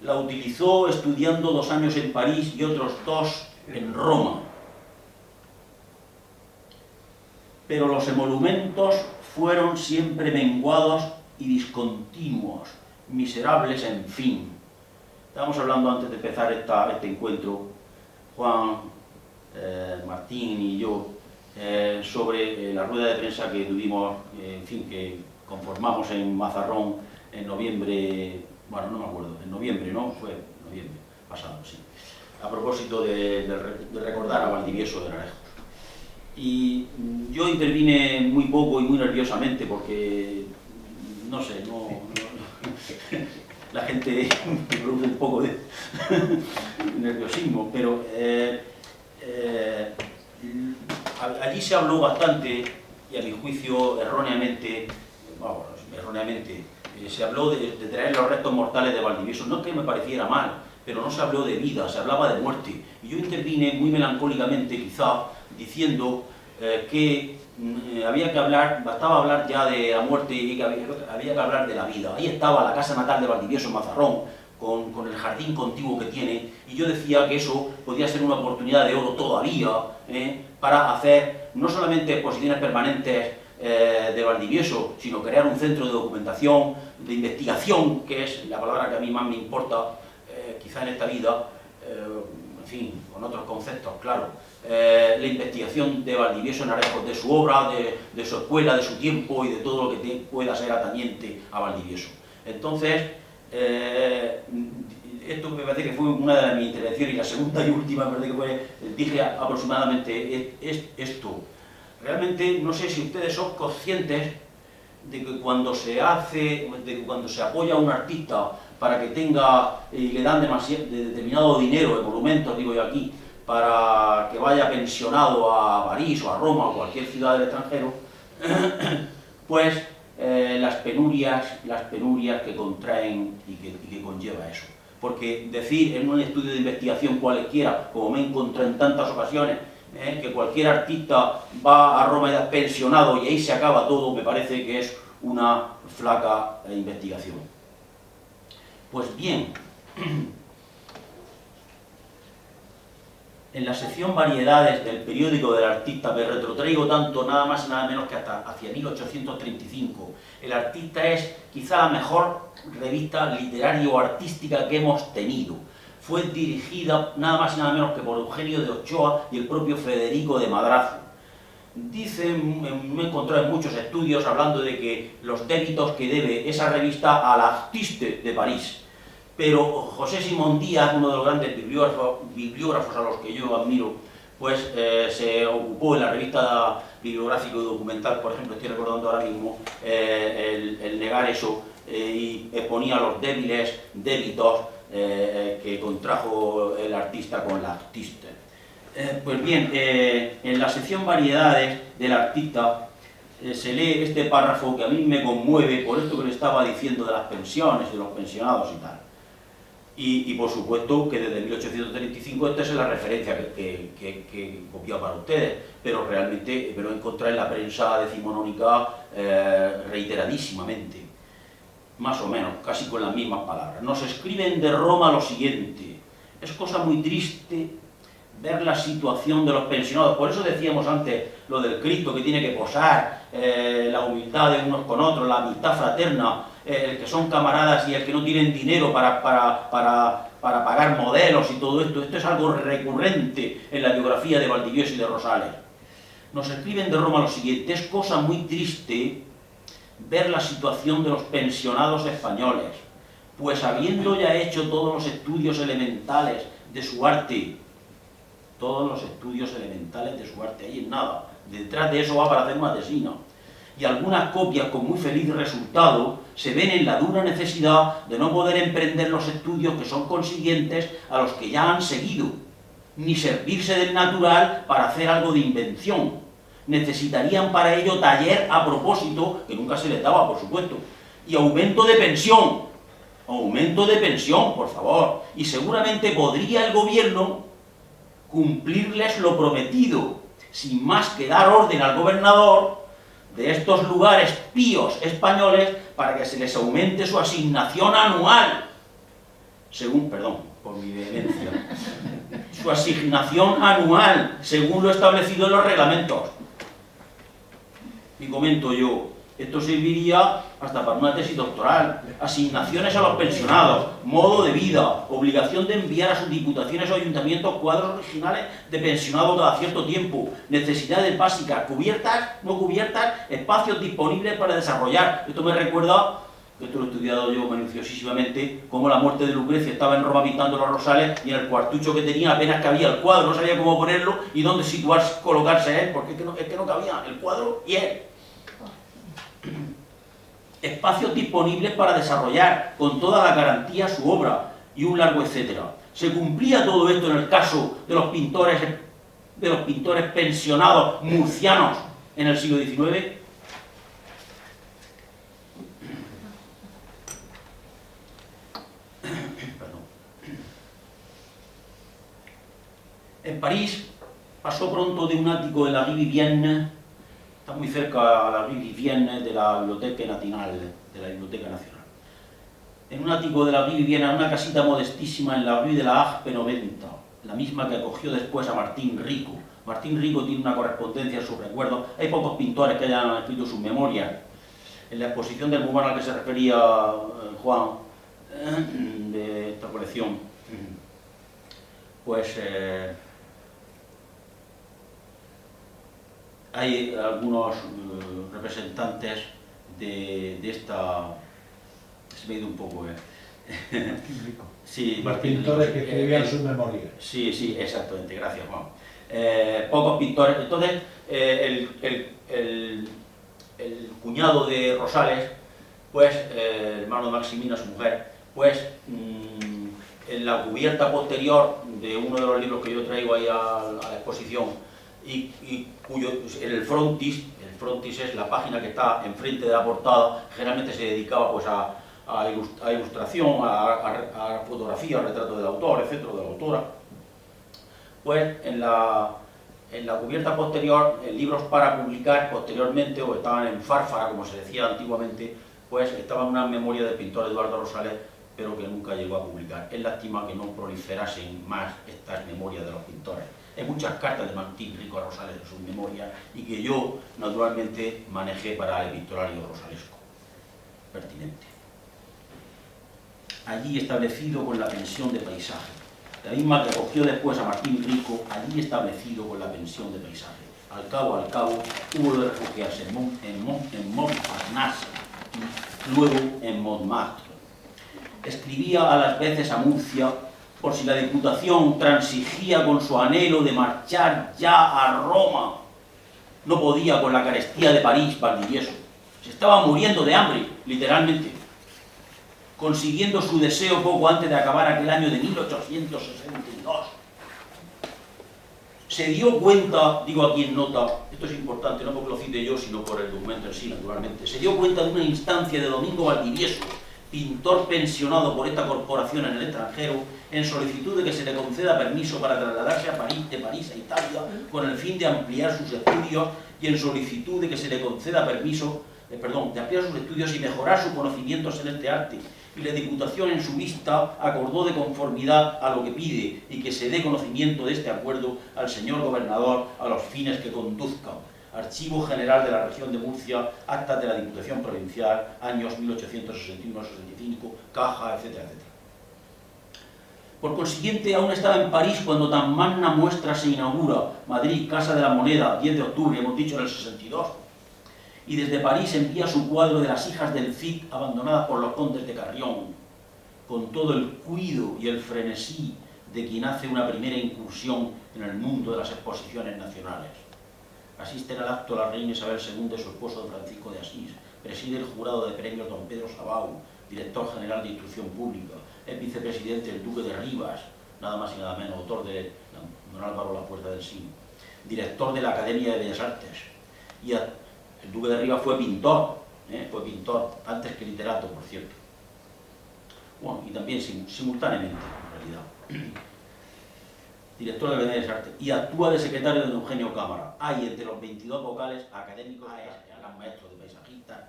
Speaker 2: La utilizó estudiando 2 años en París y otros 2 en Roma. Pero los emolumentos fueron siempre menguados y discontinuos, miserables en fin. Estábamos hablando antes de empezar este encuentro, Juan, Martín y yo, sobre la rueda de prensa que tuvimos, en fin, que conformamos en Mazarrón en noviembre, bueno, no me acuerdo, en noviembre, ¿no? Fue noviembre pasado, sí. A propósito de recordar a Valdivieso de Narejos. Y yo intervine muy poco y muy nerviosamente porque, no sé, la gente me produce un poco de nerviosismo, se habló bastante, y a mi juicio erróneamente, se habló de traer los restos mortales de Valdivieso. No es que me pareciera mal, pero no se habló de vida, se hablaba de muerte. Y yo intervine muy melancólicamente, quizá, diciendo que había que hablar, bastaba hablar ya de la muerte y que había que hablar de la vida. Ahí estaba la casa natal de Valdivieso, Mazarrón, con el jardín contiguo que tiene, y yo decía que eso podía ser una oportunidad de oro todavía, para hacer no solamente exposiciones permanentes de Valdivieso, sino crear un centro de documentación, de investigación, que es la palabra que a mí más me importa, quizá en esta vida, en fin, con otros conceptos, claro, la investigación de Valdivieso Narejos, de su obra, de su escuela, de su tiempo y de todo lo que pueda ser atañente a Valdivieso. Entonces, esto me parece que fue una de mis intervenciones, y la segunda y última, me parece que fue, dije aproximadamente esto. Realmente, no sé si ustedes son conscientes de que cuando se apoya a un artista para que tenga, y le dan determinado dinero, emolumentos, digo yo aquí, para que vaya pensionado a París o a Roma o cualquier ciudad del extranjero, pues las penurias que contraen y que conlleva eso. Porque decir en un estudio de investigación cualquiera, como me he encontrado en tantas ocasiones, que cualquier artista va a Roma y es pensionado y ahí se acaba todo, me parece que es una flaca investigación. Pues bien, en la sección Variedades del periódico del artista me retrotraigo tanto, nada más y nada menos que hasta hacia 1835. El Artista es quizá la mejor revista literaria o artística que hemos tenido. Fue dirigida nada más y nada menos que por Eugenio de Ochoa y el propio Federico de Madrazo. Dicen, me he encontrado en muchos estudios hablando de que los débitos que debe esa revista a la Artiste de París. Pero José Simón Díaz, uno de los grandes bibliógrafos a los que yo admiro, pues se ocupó en la revista bibliográfico y documental, por ejemplo, estoy recordando ahora mismo, el negar eso y exponía los débitos que contrajo el artista con la artista. Pues bien, en la sección Variedades del Artista se lee este párrafo que a mí me conmueve por esto que le estaba diciendo de las pensiones, de los pensionados y tal. Y por supuesto que desde 1835 esta es la referencia que he copiado para ustedes, pero realmente me lo encontré en la prensa decimonónica reiteradísimamente, más o menos, casi con las mismas palabras. Nos escriben de Roma lo siguiente: es cosa muy triste ver la situación de los pensionados. Por eso decíamos antes lo del Cristo que tiene que posar, la humildad de unos con otros, la amistad fraterna, el que son camaradas y el que no tienen dinero para pagar modelos y todo esto. Esto es algo recurrente en la biografía de Valdivieso y de Rosales. Nos escriben de Roma lo siguiente: es cosa muy triste ver la situación de los pensionados españoles, pues habiendo ya hecho todos los estudios elementales de su arte, ahí en nada, detrás de eso va para hacer una tesina, y algunas copias con muy feliz resultado, se ven en la dura necesidad de no poder emprender los estudios que son consiguientes a los que ya han seguido, ni servirse del natural para hacer algo de invención. Necesitarían para ello taller a propósito, que nunca se les daba, por supuesto, y aumento de pensión. Aumento de pensión, por favor. Y seguramente podría el gobierno cumplirles lo prometido, sin más que dar orden al gobernador de estos lugares píos españoles para que se les aumente su asignación anual. Según, perdón, por mi vehemencia, su asignación anual, según lo establecido en los reglamentos. Y comento yo, esto serviría hasta para una tesis doctoral. Asignaciones a los pensionados, modo de vida, obligación de enviar a sus diputaciones o ayuntamientos cuadros originales de pensionados cada cierto tiempo, necesidades básicas, cubiertas, no cubiertas, espacios disponibles para desarrollar. Esto me recuerda, que esto lo he estudiado yo minuciosísimamente, cómo la muerte de Lucrecia estaba en Roma pintando los rosales y en el cuartucho que tenía apenas cabía el cuadro, no sabía cómo ponerlo y dónde situarse, colocarse él, porque es que no cabía el cuadro y él. Espacios disponibles para desarrollar con toda la garantía su obra y un largo etcétera. ¿Se cumplía todo esto en el caso de los pintores pensionados murcianos en el siglo XIX? En París pasó pronto de un ático de la Rue Vivienne, está muy cerca a la Rue Vivienne de la Biblioteca Nacional, en un ático de la Rue Vivienne, a una casita modestísima en la Rue de la Harpe 90, la misma que acogió después a Martín Rico. Martín Rico tiene una correspondencia en su recuerdo. Hay pocos pintores que hayan escrito sus memorias. En la exposición del Muban al que se refería Juan, de esta colección, pues hay algunos representantes de esta... Se me ha ido un poco, Sí,
Speaker 3: los pintores que escribían sus memorias.
Speaker 2: Sí, sí, exactamente, gracias Juan. Pocos pintores. Entonces, el cuñado de Rosales, pues, el hermano de Maximina, su mujer, pues, en la cubierta posterior de uno de los libros que yo traigo ahí a la exposición, y cuyo, en el frontis es la página que está enfrente de la portada, generalmente se dedicaba pues a ilustración, a fotografía, al retrato del autor, etcétera, de la autora. Pues en la cubierta posterior, en libros para publicar posteriormente, o estaban en fárfara, como se decía antiguamente, pues estaban unas memorias del pintor Eduardo Rosales, pero que nunca llegó a publicar. Es lástima que no proliferasen más estas memorias de los pintores. Hay muchas cartas de Martín Rico a Rosales en sus memorias y que yo, naturalmente, manejé para el epistolario rosalesco pertinente. Allí establecido con la pensión de paisaje, la misma que acogió después a Martín Rico, allí establecido con la pensión de paisaje. Al cabo, hubo de refugiarse en Montparnasse y luego en Montmartre. Escribía a las veces a Murcia por si la Diputación transigía con su anhelo de marchar ya a Roma. No podía con la carestía de París, Valdivieso. Se estaba muriendo de hambre, literalmente, consiguiendo su deseo poco antes de acabar aquel año de 1862. Se dio cuenta, digo aquí en nota, esto es importante, no porque lo cite yo, sino por el documento en sí, naturalmente, se dio cuenta de una instancia de Domingo Valdivieso, pintor pensionado por esta corporación en el extranjero, en solicitud de que se le conceda permiso para trasladarse a París, de París a Italia, con el fin de ampliar sus estudios, y en solicitud de que se le conceda permiso, de ampliar sus estudios y mejorar sus conocimientos en este arte. Y la Diputación, en su vista, acordó de conformidad a lo que pide y que se dé conocimiento de este acuerdo al señor gobernador a los fines que conduzcan. Archivo General de la Región de Murcia, Actas de la Diputación Provincial, años 1861-65, Caja, etcétera, etcétera. Por consiguiente, aún estaba en París cuando tan magna muestra se inaugura. Madrid, Casa de la Moneda, 10 de octubre, hemos dicho en el 62. Y desde París envía su cuadro de las hijas del Cid, abandonadas por los condes de Carrión, con todo el cuido y el frenesí de quien hace una primera incursión en el mundo de las exposiciones nacionales. Asisten al acto la reina Isabel II y su esposo don Francisco de Asís, preside el jurado de premios don Pedro Sabau, director general de Instrucción Pública, es vicepresidente el duque de Rivas, nada más y nada menos, autor de don Álvaro La Puerta del Sil, director de la Academia de Bellas Artes, y el duque de Rivas fue pintor, fue pintor, antes que literato, por cierto. Bueno, y también simultáneamente, en realidad. Director de la Academia de Artes, y actúa de secretario de don Eugenio Cámara. Hay entre los 22 vocales académicos, gran maestros de paisajistas,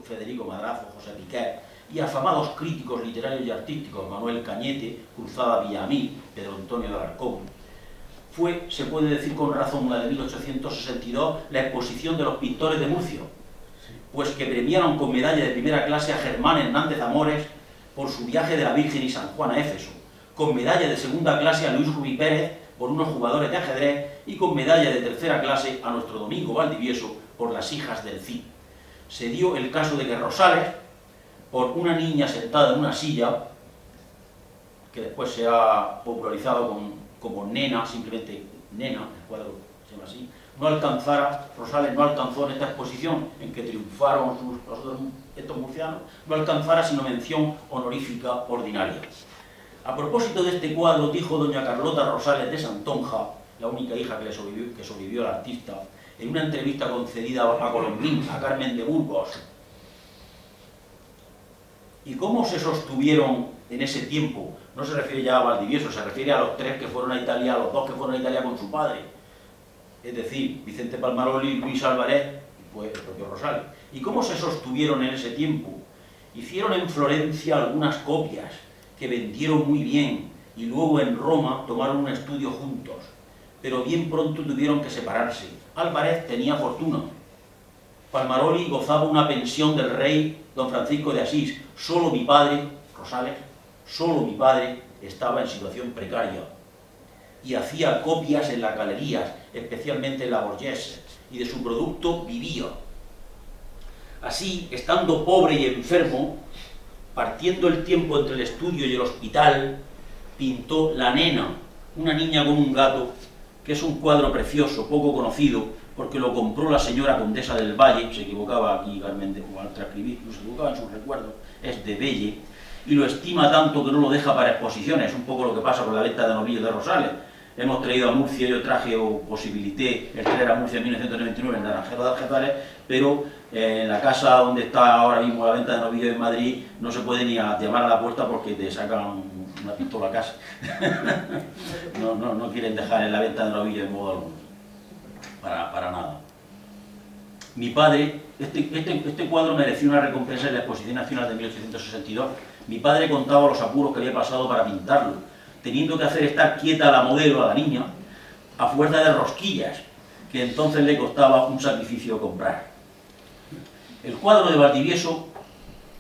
Speaker 2: Federico Madrazo, José Piquer, y afamados críticos literarios y artísticos, Manuel Cañete, Cruzada Villamil, Pedro Antonio de Alarcón. Fue, se puede decir con razón, la de 1862, la exposición de los pintores de Murcia, pues que premiaron con medalla de primera clase a Germán Hernández Amores por su viaje de la Virgen y San Juan a Éfeso, con medalla de segunda clase a Luis Rubí Pérez por unos jugadores de ajedrez y con medalla de tercera clase a nuestro Domingo Valdivieso por las hijas del Cid. Se dio el caso de que Rosales, por una niña sentada en una silla, que después se ha popularizado como Nena, simplemente Nena, el cuadro se llama así, Rosales no alcanzó en esta exposición en que triunfaron estos murcianos, no alcanzara sino mención honorífica ordinaria. A propósito de este cuadro, dijo doña Carlota Rosales de Santonja, la única hija que sobrevivió al artista, en una entrevista concedida a Colombín, a Carmen de Burgos. ¿Y cómo se sostuvieron en ese tiempo? No se refiere ya a Valdivieso, se refiere a los tres que fueron a Italia, a los dos que fueron a Italia con su padre. Es decir, Vicente Palmaroli, Luis Álvarez y pues el propio Rosales. ¿Y cómo se sostuvieron en ese tiempo? Hicieron en Florencia algunas copias que vendieron muy bien y luego en Roma tomaron un estudio juntos, pero bien pronto tuvieron que separarse. Álvarez tenía fortuna, Palmaroli gozaba una pensión del rey don Francisco de Asís, solo mi padre, Rosales, solo mi padre estaba en situación precaria y hacía copias en las galerías, especialmente en la Borghese, y de su producto vivía. Así, estando pobre y enfermo, partiendo el tiempo entre el estudio y el hospital, pintó La Nena, una niña con un gato, que es un cuadro precioso, poco conocido, porque lo compró la señora condesa del Valle, se equivocaba aquí Carmen de al transcribir, no se equivocaba en sus recuerdos, es de Belle, y lo estima tanto que no lo deja para exposiciones, un poco lo que pasa con la venta de novillos de Rosales. Hemos traído a Murcia, yo traje o posibilité el traer a Murcia en 1999 en Naranjero de Algeciras, pero en la casa donde está ahora mismo la venta de novillos en Madrid no se puede ni llamar a la puerta porque te sacan una pistola a casa. No quieren dejar en la venta de novillos en modo alguno, para nada. Mi padre, este cuadro mereció una recompensa en la Exposición Nacional de 1862. Mi padre contaba los apuros que había pasado para pintarlo, teniendo que hacer estar quieta a la modelo, a la niña, a fuerza de rosquillas, que entonces le costaba un sacrificio comprar. El cuadro de Valdivieso,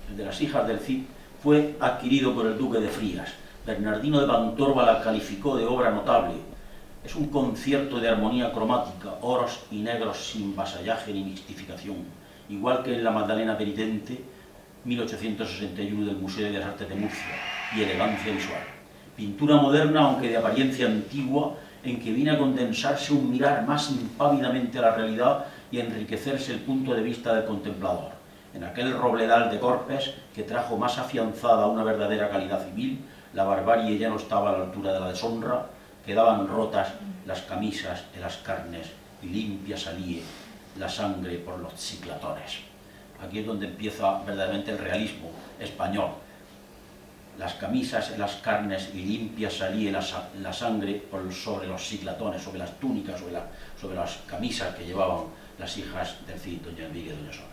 Speaker 2: el de las hijas del Cid, fue adquirido por el duque de Frías. Bernardino de Pantorba la calificó de obra notable. Es un concierto de armonía cromática, oros y negros sin vasallaje ni mistificación, igual que en La Magdalena Penitente, 1861 del Museo de las Artes de Murcia, y elegancia visual. Pintura moderna, aunque de apariencia antigua, en que viene a condensarse un mirar más impávidamente a la realidad y a enriquecerse el punto de vista del contemplador. En aquel robledal de Corpes, que trajo más afianzada una verdadera calidad civil, la barbarie ya no estaba a la altura de la deshonra, quedaban rotas las camisas de las carnes y limpia salía la sangre por los chiclatones. Aquí es donde empieza verdaderamente el realismo español. Las camisas, las carnes y limpia salía la sangre sobre los chiclatones, sobre las túnicas, sobre las camisas que llevaban las hijas del Cid, doña Enrique y doña Sol.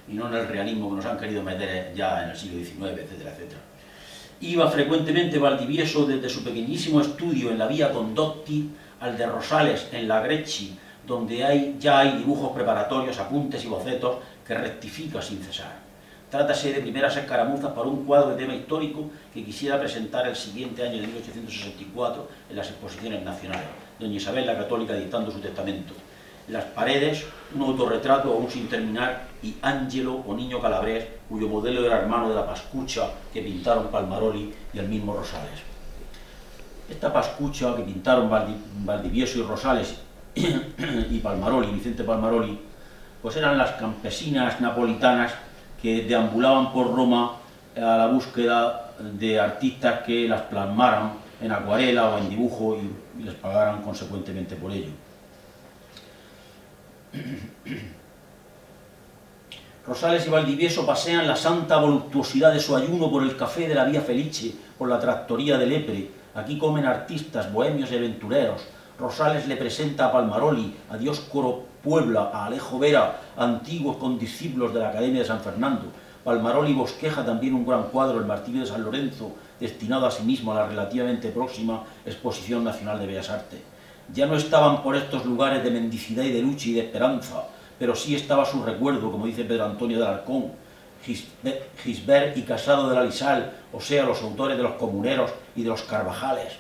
Speaker 2: Y no en el realismo que nos han querido meter ya en el siglo XIX, etcétera, etcétera. Iba frecuentemente Valdivieso desde su pequeñísimo estudio en la vía Condotti al de Rosales en la Grecci, donde ya hay dibujos preparatorios, apuntes y bocetos que rectifica sin cesar. Trátase de primeras escaramuzas para un cuadro de tema histórico que quisiera presentar el siguiente año de 1864 en las exposiciones nacionales. Doña Isabel la Católica dictando su testamento. En las paredes, un autorretrato aún sin terminar y Ángelo o Niño Calabrés, cuyo modelo era hermano de la Pascucha que pintaron Palmaroli y el mismo Rosales. Esta Pascucha que pintaron Valdivieso y Rosales y Palmaroli, Vicente Palmaroli, pues eran las campesinas napolitanas que deambulaban por Roma a la búsqueda de artistas que las plasmaran en acuarela o en dibujo y les pagaran consecuentemente por ello. Rosales y Valdivieso pasean la santa voluptuosidad de su ayuno por el café de la Vía Felice, por la trattoria del Epre. Aquí comen artistas, bohemios y aventureros. Rosales le presenta a Palmaroli, a Dioscoro Puebla, a Alejo Vera, antiguos condiscípulos de la Academia de San Fernando. Palmaroli bosqueja también un gran cuadro, El Martirio de San Lorenzo, destinado asimismo a la relativamente próxima Exposición Nacional de Bellas Artes. Ya no estaban por estos lugares de mendicidad y de lucha y de esperanza, pero sí estaba su recuerdo, como dice Pedro Antonio de Alarcón, Gisbert y Casado de la Lisal, o sea, los autores de Los Comuneros y de Los Carvajales.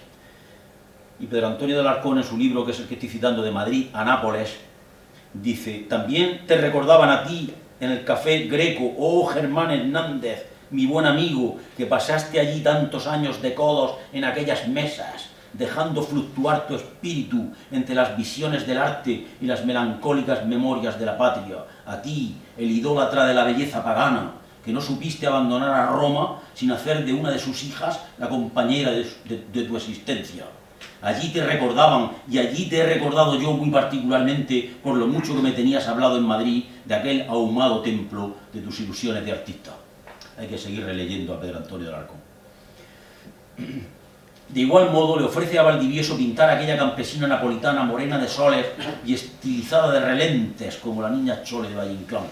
Speaker 2: Y Pedro Antonio de Alarcón, en su libro, que es el que estoy citando, de Madrid a Nápoles, dice: también te recordaban a ti en el café Greco, oh Germán Hernández, mi buen amigo, que pasaste allí tantos años de codos en aquellas mesas, dejando fluctuar tu espíritu entre las visiones del arte y las melancólicas memorias de la patria. A ti, el idólatra de la belleza pagana, que no supiste abandonar a Roma sin hacer de una de sus hijas la compañera de tu existencia. Allí te recordaban, y allí te he recordado yo muy particularmente por lo mucho que me tenías hablado en Madrid de aquel ahumado templo de tus ilusiones de artista. Hay que seguir releyendo a Pedro Antonio de Alarcón. De igual modo le ofrece a Valdivieso pintar aquella campesina napolitana morena de soles y estilizada de relentes como la niña Chole de Valle Inclán.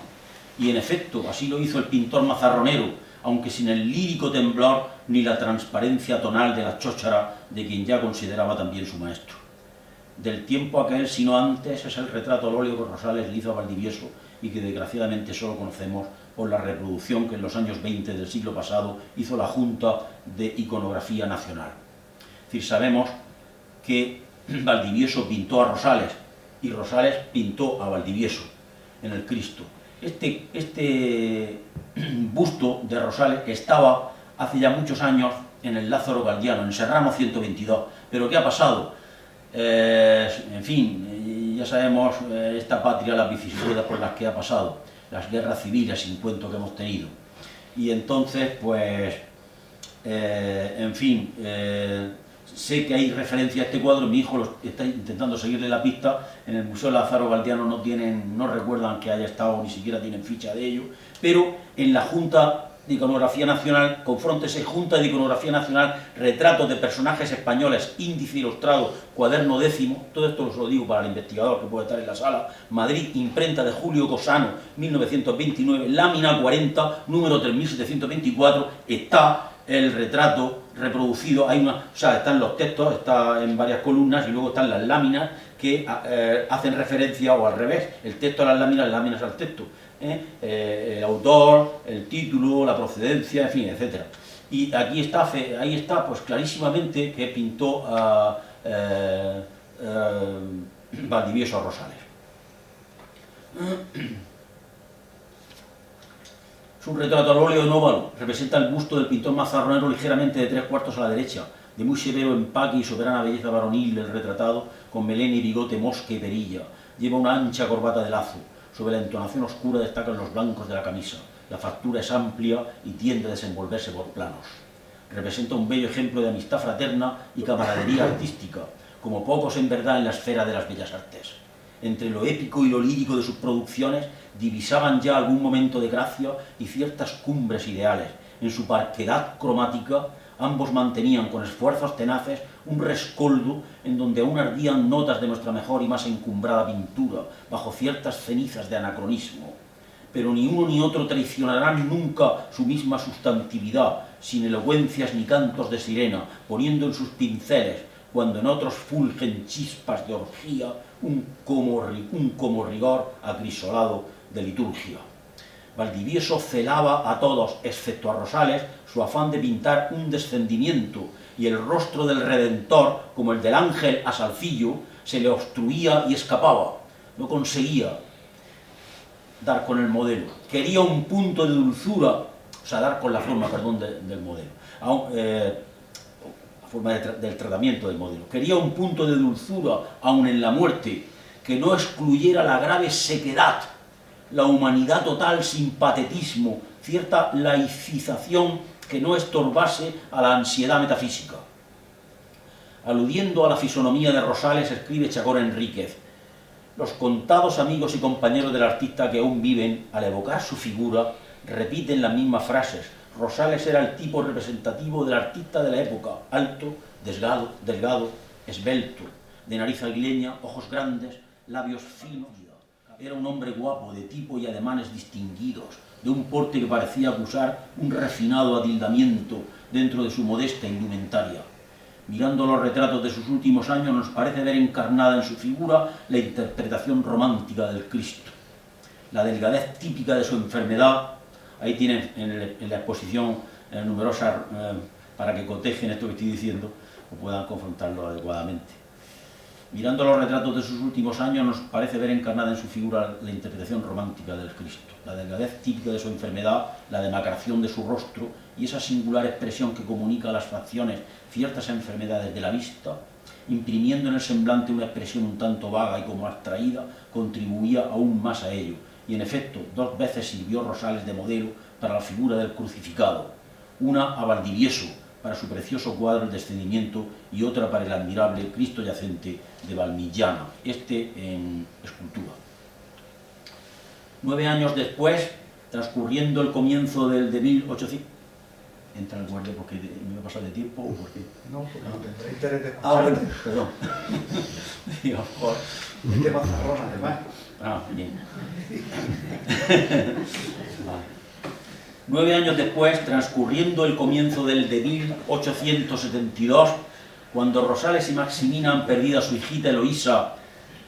Speaker 2: Y en efecto, así lo hizo el pintor mazarronero, aunque sin el lírico temblor ni la transparencia tonal de la chóchara de quien ya consideraba también su maestro. Del tiempo aquel, sino antes, es el retrato al óleo que Rosales le hizo a Valdivieso y que desgraciadamente solo conocemos por la reproducción que en los años 20 del siglo pasado hizo la Junta de Iconografía Nacional. Es decir, sabemos que Valdivieso pintó a Rosales y Rosales pintó a Valdivieso en el Cristo. Este busto de Rosales estaba hace ya muchos años en el Lázaro Galdiano, en Serrano 122. ¿Pero qué ha pasado? En fin, ya sabemos esta patria, las vicisitudes por las que ha pasado, las guerras civiles sin cuento que hemos tenido. Y entonces, pues, en fin, sé que hay referencia a este cuadro, mi hijo está intentando seguirle la pista, en el Museo Lázaro Galdiano no recuerdan que haya estado, ni siquiera tienen ficha de ello, pero en la Junta de Iconografía Nacional, confróntese Junta de Iconografía Nacional, retratos de personajes españoles, índice ilustrado, cuaderno 10, todo esto os lo digo para el investigador que puede estar en la sala, Madrid, imprenta de Julio Cosano, 1929, lámina 40, número 3724, está el retrato reproducido, están los textos, está en varias columnas y luego están las láminas que hacen referencia, o al revés, el texto a las láminas al texto. El autor, el título, la procedencia, en fin, etc. Y aquí está, ahí está pues clarísimamente que pintó a Valdivieso a Rosales. Es un retrato al óleo en óvalo, representa el busto del pintor mazarronero ligeramente de 3/4 a la derecha, de muy severo empaque y soberana belleza varonil del retratado, con melena y bigote, mosca y perilla. Lleva una ancha corbata de lazo. Sobre la entonación oscura destacan los blancos de la camisa. La factura es amplia y tiende a desenvolverse por planos. Representa un bello ejemplo de amistad fraterna y camaradería artística, como pocos en verdad en la esfera de las bellas artes. Entre lo épico y lo lírico de sus producciones divisaban ya algún momento de gracia y ciertas cumbres ideales. En su parquedad cromática, ambos mantenían con esfuerzos tenaces un rescoldo en donde aún ardían notas de nuestra mejor y más encumbrada pintura, bajo ciertas cenizas de anacronismo. Pero ni uno ni otro traicionarán nunca su misma sustantividad, sin elocuencias ni cantos de sirena, poniendo en sus pinceles, cuando en otros fulgen chispas de orgía, un como rigor acrisolado de liturgia. Valdivieso celaba a todos, excepto a Rosales, su afán de pintar un descendimiento, y el rostro del Redentor, como el del ángel a Salcillo, se le obstruía y escapaba. No conseguía dar con el modelo. Quería un punto de dulzura, o sea, dar con la forma, perdón, del modelo. La forma del tratamiento del modelo. Quería un punto de dulzura, aun en la muerte, que no excluyera la grave sequedad, la humanidad total sin patetismo, cierta laicización que no estorbase a la ansiedad metafísica. Aludiendo a la fisonomía de Rosales, escribe Chagor Enríquez: Los contados amigos y compañeros del artista que aún viven, al evocar su figura, repiten las mismas frases. Rosales era el tipo representativo del artista de la época, alto, delgado, esbelto, de nariz aguileña, ojos grandes, labios finos. Era un hombre guapo, de tipo y ademanes distinguidos, de un porte que parecía acusar un refinado atildamiento dentro de su modesta indumentaria. Mirando los retratos de sus últimos años, nos parece ver encarnada en su figura la interpretación romántica del Cristo. La delgadez típica de su enfermedad, ahí tienen en la exposición numerosas, para que cotejen esto que estoy diciendo, o puedan confrontarlo adecuadamente. Mirando los retratos de sus últimos años, nos parece ver encarnada en su figura la interpretación romántica del Cristo, la delgadez típica de su enfermedad, la demacración de su rostro y esa singular expresión que comunica a las facciones ciertas enfermedades de la vista, imprimiendo en el semblante una expresión un tanto vaga y como abstraída, contribuía aún más a ello. Y en efecto, 2 veces sirvió Rosales de modelo para la figura del crucificado, una a Valdivieso, para su precioso cuadro El Descendimiento, y otra para el admirable Cristo Yacente de Valmillana, este en escultura. 9 años después, transcurriendo el comienzo del de 1800... ¿Entra el guardia porque me va a pasar de tiempo o por qué?
Speaker 1: No, porque no tendré interés de
Speaker 2: Ah, bueno,
Speaker 1: escucharte.
Speaker 2: perdón. Digo, joder.
Speaker 1: Es de mazarrón, además.
Speaker 2: Ah, bien. 9 años después, transcurriendo el comienzo del de 1872, cuando Rosales y Maximina han perdido a su hijita Eloísa,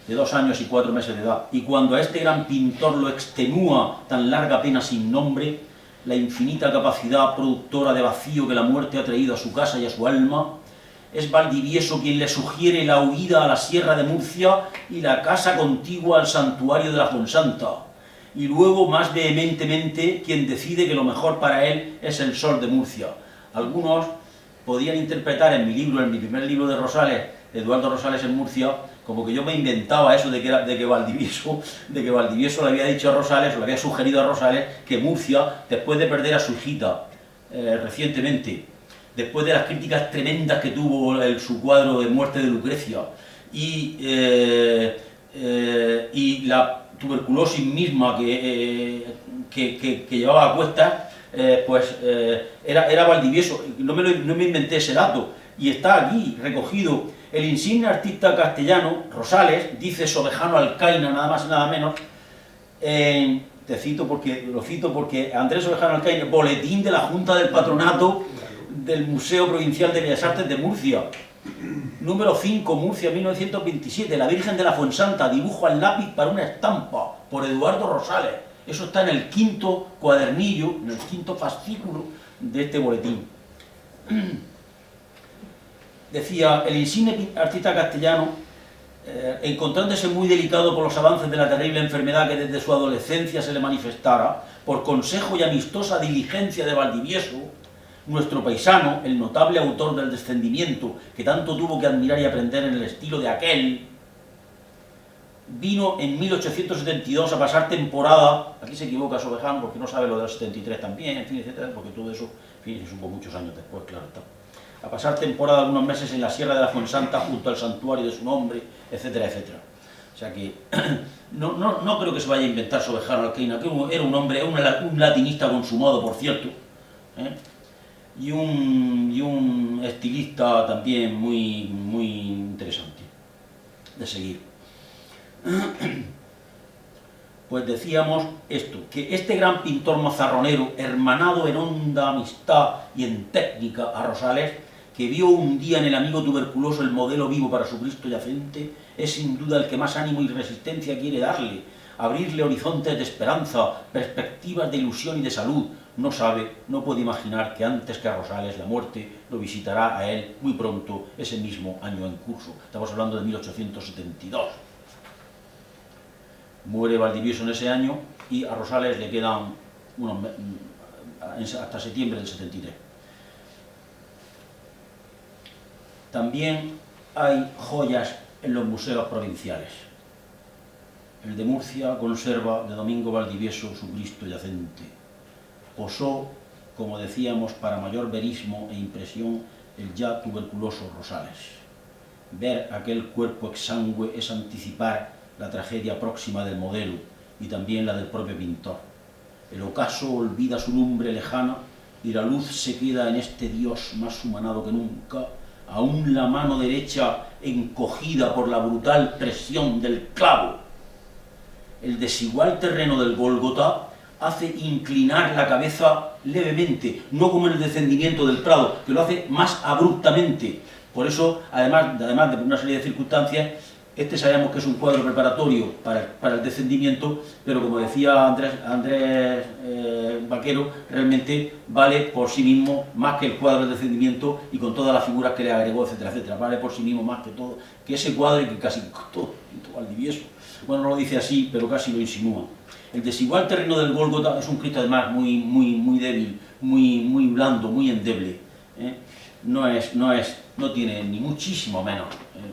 Speaker 2: de 2 años y 4 meses de edad, y cuando a este gran pintor lo extenúa tan larga pena sin nombre, la infinita capacidad productora de vacío que la muerte ha traído a su casa y a su alma, es Valdivieso quien le sugiere la huida a la Sierra de Murcia y la casa contigua al santuario de la Fuensanta, y luego más vehementemente quien decide que lo mejor para él es el sol de Murcia. Algunos podían interpretar en mi primer libro de Rosales, Eduardo Rosales en Murcia, como que yo me inventaba eso de que Valdivieso le había dicho a Rosales, o le había sugerido a Rosales, que Murcia, después de perder a su hijita recientemente, después de las críticas tremendas que tuvo su cuadro de Muerte de Lucrecia, y la tuberculosis misma que llevaba a cuestas, era Valdivieso. No me inventé ese dato, y está aquí recogido. El insigne artista castellano, Rosales, dice Sobejano Alcaina, nada más y nada menos, lo cito porque Andrés Sobejano Alcaina, boletín de la Junta del Patronato del Museo Provincial de Bellas Artes de Murcia, número 5, Murcia, 1927, La Virgen de la Fuensanta, dibujo al lápiz para una estampa, por Eduardo Rosales. Eso está en el 5º cuadernillo, en el 5º fascículo de este boletín. Decía, el insigne artista castellano, encontrándose muy delicado por los avances de la terrible enfermedad que desde su adolescencia se le manifestara, por consejo y amistosa diligencia de Valdivieso, nuestro paisano, el notable autor del Descendimiento, que tanto tuvo que admirar y aprender en el estilo de aquel, vino en 1872 a pasar temporada, aquí se equivoca Sobejano porque no sabe lo del 73 también, en fin, etcétera, porque todo eso, en fin, se supo muchos años después, claro está. A pasar temporada algunos meses en la Sierra de la Fuensanta junto al santuario de su nombre, etcétera, etcétera. O sea que no creo que se vaya a inventar Sobejano Alcaina, que era un hombre, un latinista consumado, por cierto, y un estilista también muy interesante de seguir. Pues decíamos esto, que este gran pintor mazarronero, hermanado en honda amistad y en técnica a Rosales, que vio un día en el amigo tuberculoso el modelo vivo para su Cristo Yacente, es sin duda el que más ánimo y resistencia quiere darle, abrirle horizontes de esperanza, perspectivas de ilusión y de salud. No sabe, no puede imaginar que antes que a Rosales la muerte lo visitará a él muy pronto, ese mismo año en curso. Estamos hablando de 1872. Muere Valdivieso en ese año y a Rosales le quedan hasta septiembre del 73. También hay joyas en los museos provinciales. El de Murcia conserva de Domingo Valdivieso su Cristo Yacente. Posó, como decíamos, para mayor verismo e impresión el ya tuberculoso Rosales. Ver aquel cuerpo exangüe es anticipar la tragedia próxima del modelo y también la del propio pintor. El ocaso olvida su lumbre lejana y la luz se queda en este Dios más humanado que nunca, aún la mano derecha encogida por la brutal presión del clavo. El desigual terreno del Gólgota hace inclinar la cabeza levemente, no como en el descendimiento del Prado, que lo hace más abruptamente. Por eso, además de una serie de circunstancias, sabemos que es un cuadro preparatorio para el descendimiento, pero como decía Andrés Vaquero, realmente vale por sí mismo más que el cuadro del descendimiento y con todas las figuras que le agregó, etcétera, etcétera. Vale por sí mismo más que todo, que ese cuadro y que casi todo Valdivieso. Bueno, no lo dice así, pero casi lo insinúa. El desigual terreno del Gólgota es un Cristo además muy débil, muy blando, muy endeble. No tiene ni muchísimo menos.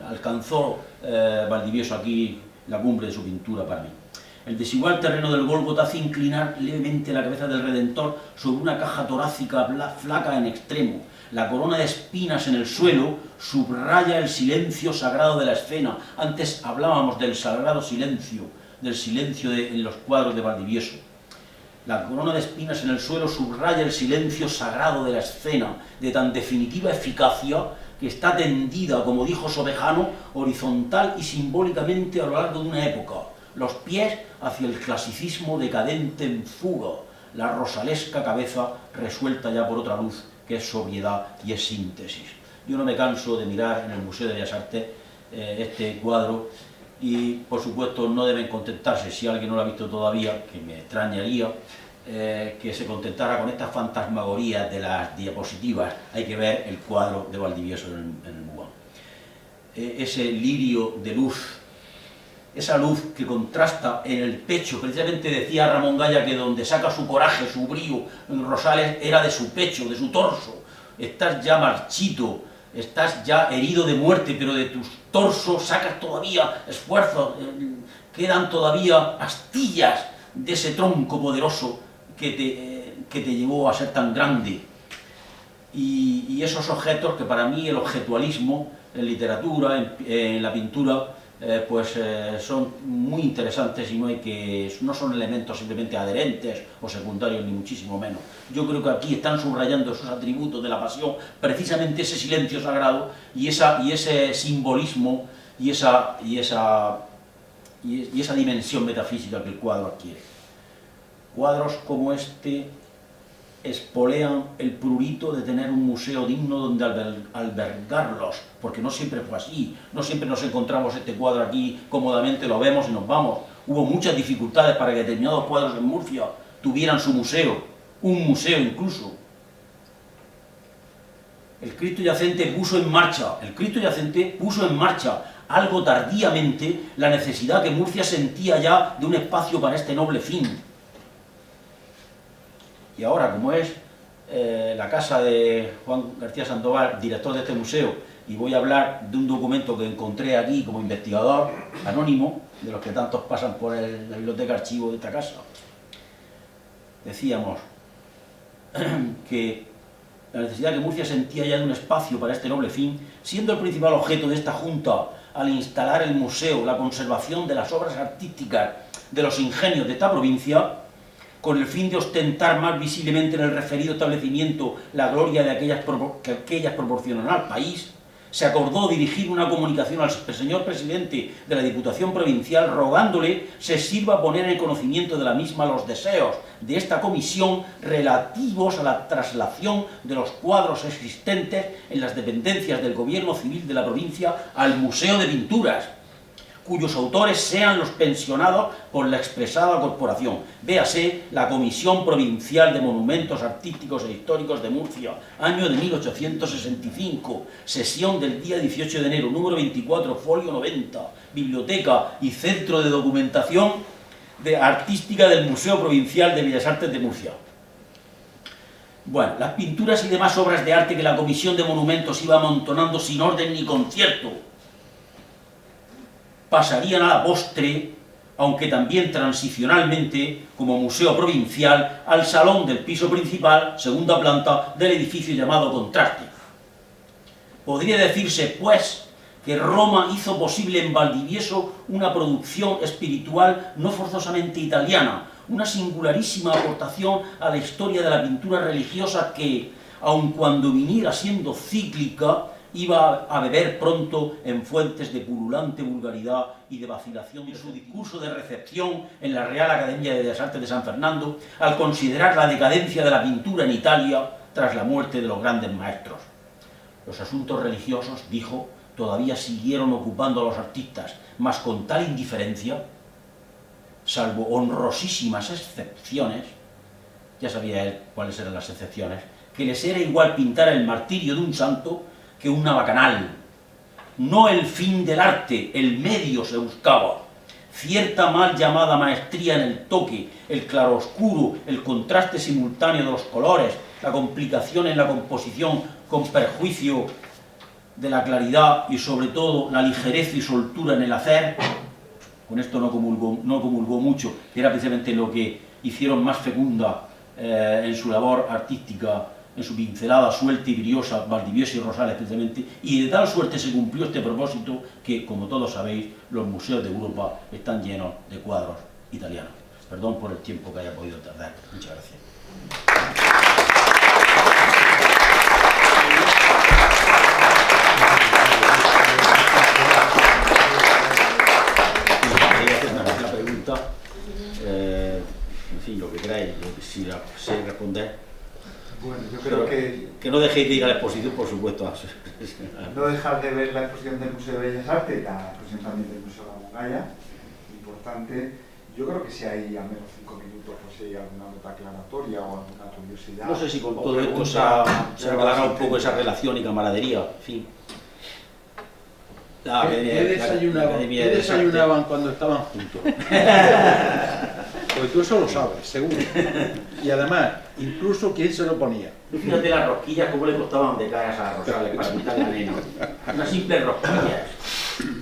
Speaker 2: Alcanzó Valdivieso aquí la cumbre de su pintura para mí. El desigual terreno del Gólgota hace inclinar levemente la cabeza del Redentor sobre una caja torácica flaca en extremo. La corona de espinas en el suelo subraya el silencio sagrado de la escena. Antes hablábamos del sagrado silencio, del silencio en los cuadros de Valdivieso. La corona de espinas en el suelo subraya el silencio sagrado de la escena, de tan definitiva eficacia que está tendida, como dijo Sobejano, horizontal y simbólicamente a lo largo de una época, los pies hacia el clasicismo decadente en fuga, la rosalesca cabeza resuelta ya por otra luz, que es sobriedad y es síntesis. Yo no me canso de mirar en el Museo de Bellas Artes este cuadro y, por supuesto, no deben contentarse, si alguien no lo ha visto todavía, que me extrañaría, que se contentara con estas fantasmagorías de las diapositivas. Hay que ver el cuadro de Valdivieso en el MUAM. Ese lirio de luz, esa luz que contrasta en el pecho, precisamente decía Ramón Gaya que donde saca su coraje, su brío en Rosales era de su pecho, de su torso. Estás ya marchito, estás ya herido de muerte, pero de tu torso sacas todavía esfuerzos, quedan todavía astillas de ese tronco poderoso que te llevó a ser tan grande. Y esos objetos que para mí el objetualismo en literatura, en la pintura, son muy interesantes y no son elementos simplemente adherentes o secundarios, ni muchísimo menos. Yo creo que aquí están subrayando esos atributos de la pasión, precisamente ese silencio sagrado y ese simbolismo y esa dimensión metafísica que el cuadro adquiere. Cuadros como este espolean el prurito de tener un museo digno donde albergarlos, porque no siempre fue así, no siempre nos encontramos este cuadro aquí cómodamente, lo vemos y nos vamos. Hubo muchas dificultades para que determinados cuadros en Murcia tuvieran su museo, un museo incluso. El Cristo yacente puso en marcha, algo tardíamente, la necesidad que Murcia sentía ya de un espacio para este noble fin. Y ahora, como es la casa de Juan García Sandoval, director de este museo, y voy a hablar de un documento que encontré aquí como investigador anónimo, de los que tantos pasan por la biblioteca archivo de esta casa, decíamos que la necesidad que Murcia sentía ya de un espacio para este noble fin, siendo el principal objeto de esta Junta al instalar el museo, la conservación de las obras artísticas de los ingenios de esta provincia, con el fin de ostentar más visiblemente en el referido establecimiento la gloria de que aquellas proporcionan al país, se acordó dirigir una comunicación al señor presidente de la Diputación Provincial rogándole se sirva poner en conocimiento de la misma los deseos de esta comisión relativos a la traslación de los cuadros existentes en las dependencias del Gobierno Civil de la provincia al Museo de Pinturas, cuyos autores sean los pensionados por la expresada corporación. Véase la Comisión Provincial de Monumentos Artísticos e Históricos de Murcia, año de 1865, sesión del día 18 de enero, número 24, folio 90, Biblioteca y Centro de Documentación Artística del Museo Provincial de Bellas Artes de Murcia. Bueno, las pinturas y demás obras de arte que la Comisión de Monumentos iba amontonando sin orden ni concierto pasarían a la postre, aunque también transicionalmente, como museo provincial, al salón del piso principal, segunda planta, del edificio llamado Contraste. Podría decirse, pues, que Roma hizo posible en Valdivieso una producción espiritual no forzosamente italiana, una singularísima aportación a la historia de la pintura religiosa que, aun cuando viniera siendo cíclica, iba a beber pronto en fuentes de pululante vulgaridad y de vacilación. En su discurso de recepción en la Real Academia de Bellas Artes de San Fernando, al considerar la decadencia de la pintura en Italia tras la muerte de los grandes maestros. Los asuntos religiosos, dijo, todavía siguieron ocupando a los artistas, mas con tal indiferencia, salvo honrosísimas excepciones, ya sabía él cuáles eran las excepciones, que les era igual pintar el martirio de un santo que una bacanal. No el fin del arte, el medio se buscaba. Cierta mal llamada maestría en el toque, el claroscuro, el contraste simultáneo de los colores, la complicación en la composición con perjuicio de la claridad y sobre todo la ligereza y soltura en el hacer. Con esto no comulgó mucho, que era precisamente lo que hicieron más fecunda en su labor artística, en su pincelada suelta y briosa, Valdivieso y Rosales precisamente, y de tal suerte se cumplió este propósito que, como todos sabéis, los museos de Europa están llenos de cuadros italianos. Perdón por el tiempo que haya podido tardar. Muchas gracias. La pregunta, en fin, lo que queráis, si la sé responder.
Speaker 1: Bueno, yo creo
Speaker 2: que no dejéis de ir a la exposición, por supuesto.
Speaker 1: No dejar de ver la exposición del Museo de Bellas Artes, la exposición también del Museo de la Muralla, importante. Yo creo que si hay al menos 5 minutos, pues si hay alguna nota aclaratoria o alguna curiosidad.
Speaker 2: No sé si con todo esto se aclara un poco esa relación y camaradería, en fin.
Speaker 3: ¿Qué desayunaban cuando estaban juntos? Porque tú eso lo sabes, seguro. Y además, incluso quién se lo ponía.
Speaker 2: Fíjate las rosquillas, cómo le costaban de caras a Rosales para quitar la nena. Unas simples rosquillas.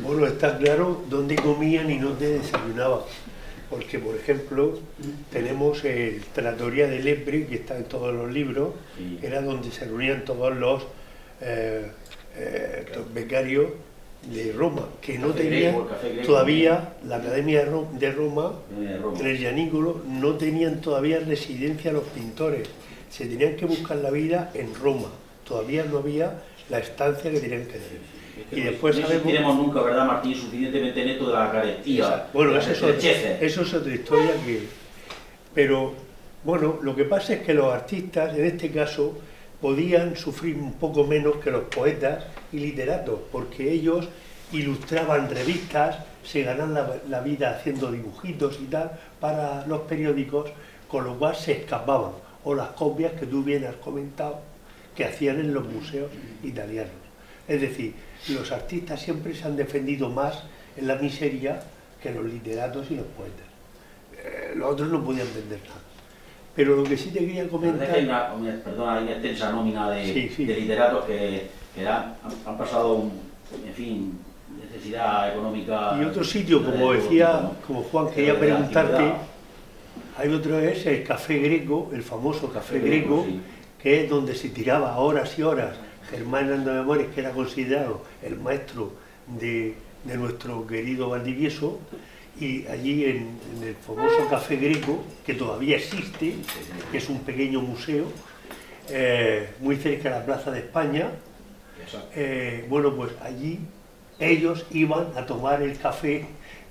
Speaker 4: Bueno, está claro dónde comían y dónde desayunaban. Porque, por ejemplo, tenemos el Trattoria de Lepre, que está en todos los libros, sí. Era donde se reunían todos los becarios de Roma, que no tenían todavía, la Academia de Roma, en el Gianicolo, no tenían todavía residencia los pintores, se tenían que buscar la vida en Roma, todavía no había la estancia que tenían que tener.
Speaker 2: Y después no sabemos nunca, ¿verdad, Martín? Suficientemente neto de la carestía.
Speaker 4: Bueno, eso es otra historia que... Pero, bueno, lo que pasa es que los artistas, en este caso, podían sufrir un poco menos que los poetas y literatos, porque ellos ilustraban revistas, se ganaban la vida haciendo dibujitos y tal para los periódicos, con lo cual se escapaban, o las copias que tú bien has comentado, que hacían en los museos italianos. Es decir, los artistas siempre se han defendido más en la miseria que los literatos y los poetas. Los otros no podían vender nada. Pero lo que sí te quería comentar...
Speaker 2: Hay una extensa nómina de literatos que han pasado, en fin, necesidad económica...
Speaker 4: Y otro sitio, como decía, como Juan quería preguntarte, hay otro, es el Café Greco, el famoso Café Greco, sí, que es donde se tiraba horas y horas Germán Hernández de Amores, que era considerado el maestro de nuestro querido Valdivieso, y allí en el famoso Café Greco, que todavía existe, que es un pequeño museo, muy cerca de la Plaza de España, bueno, pues allí ellos iban a tomar el café,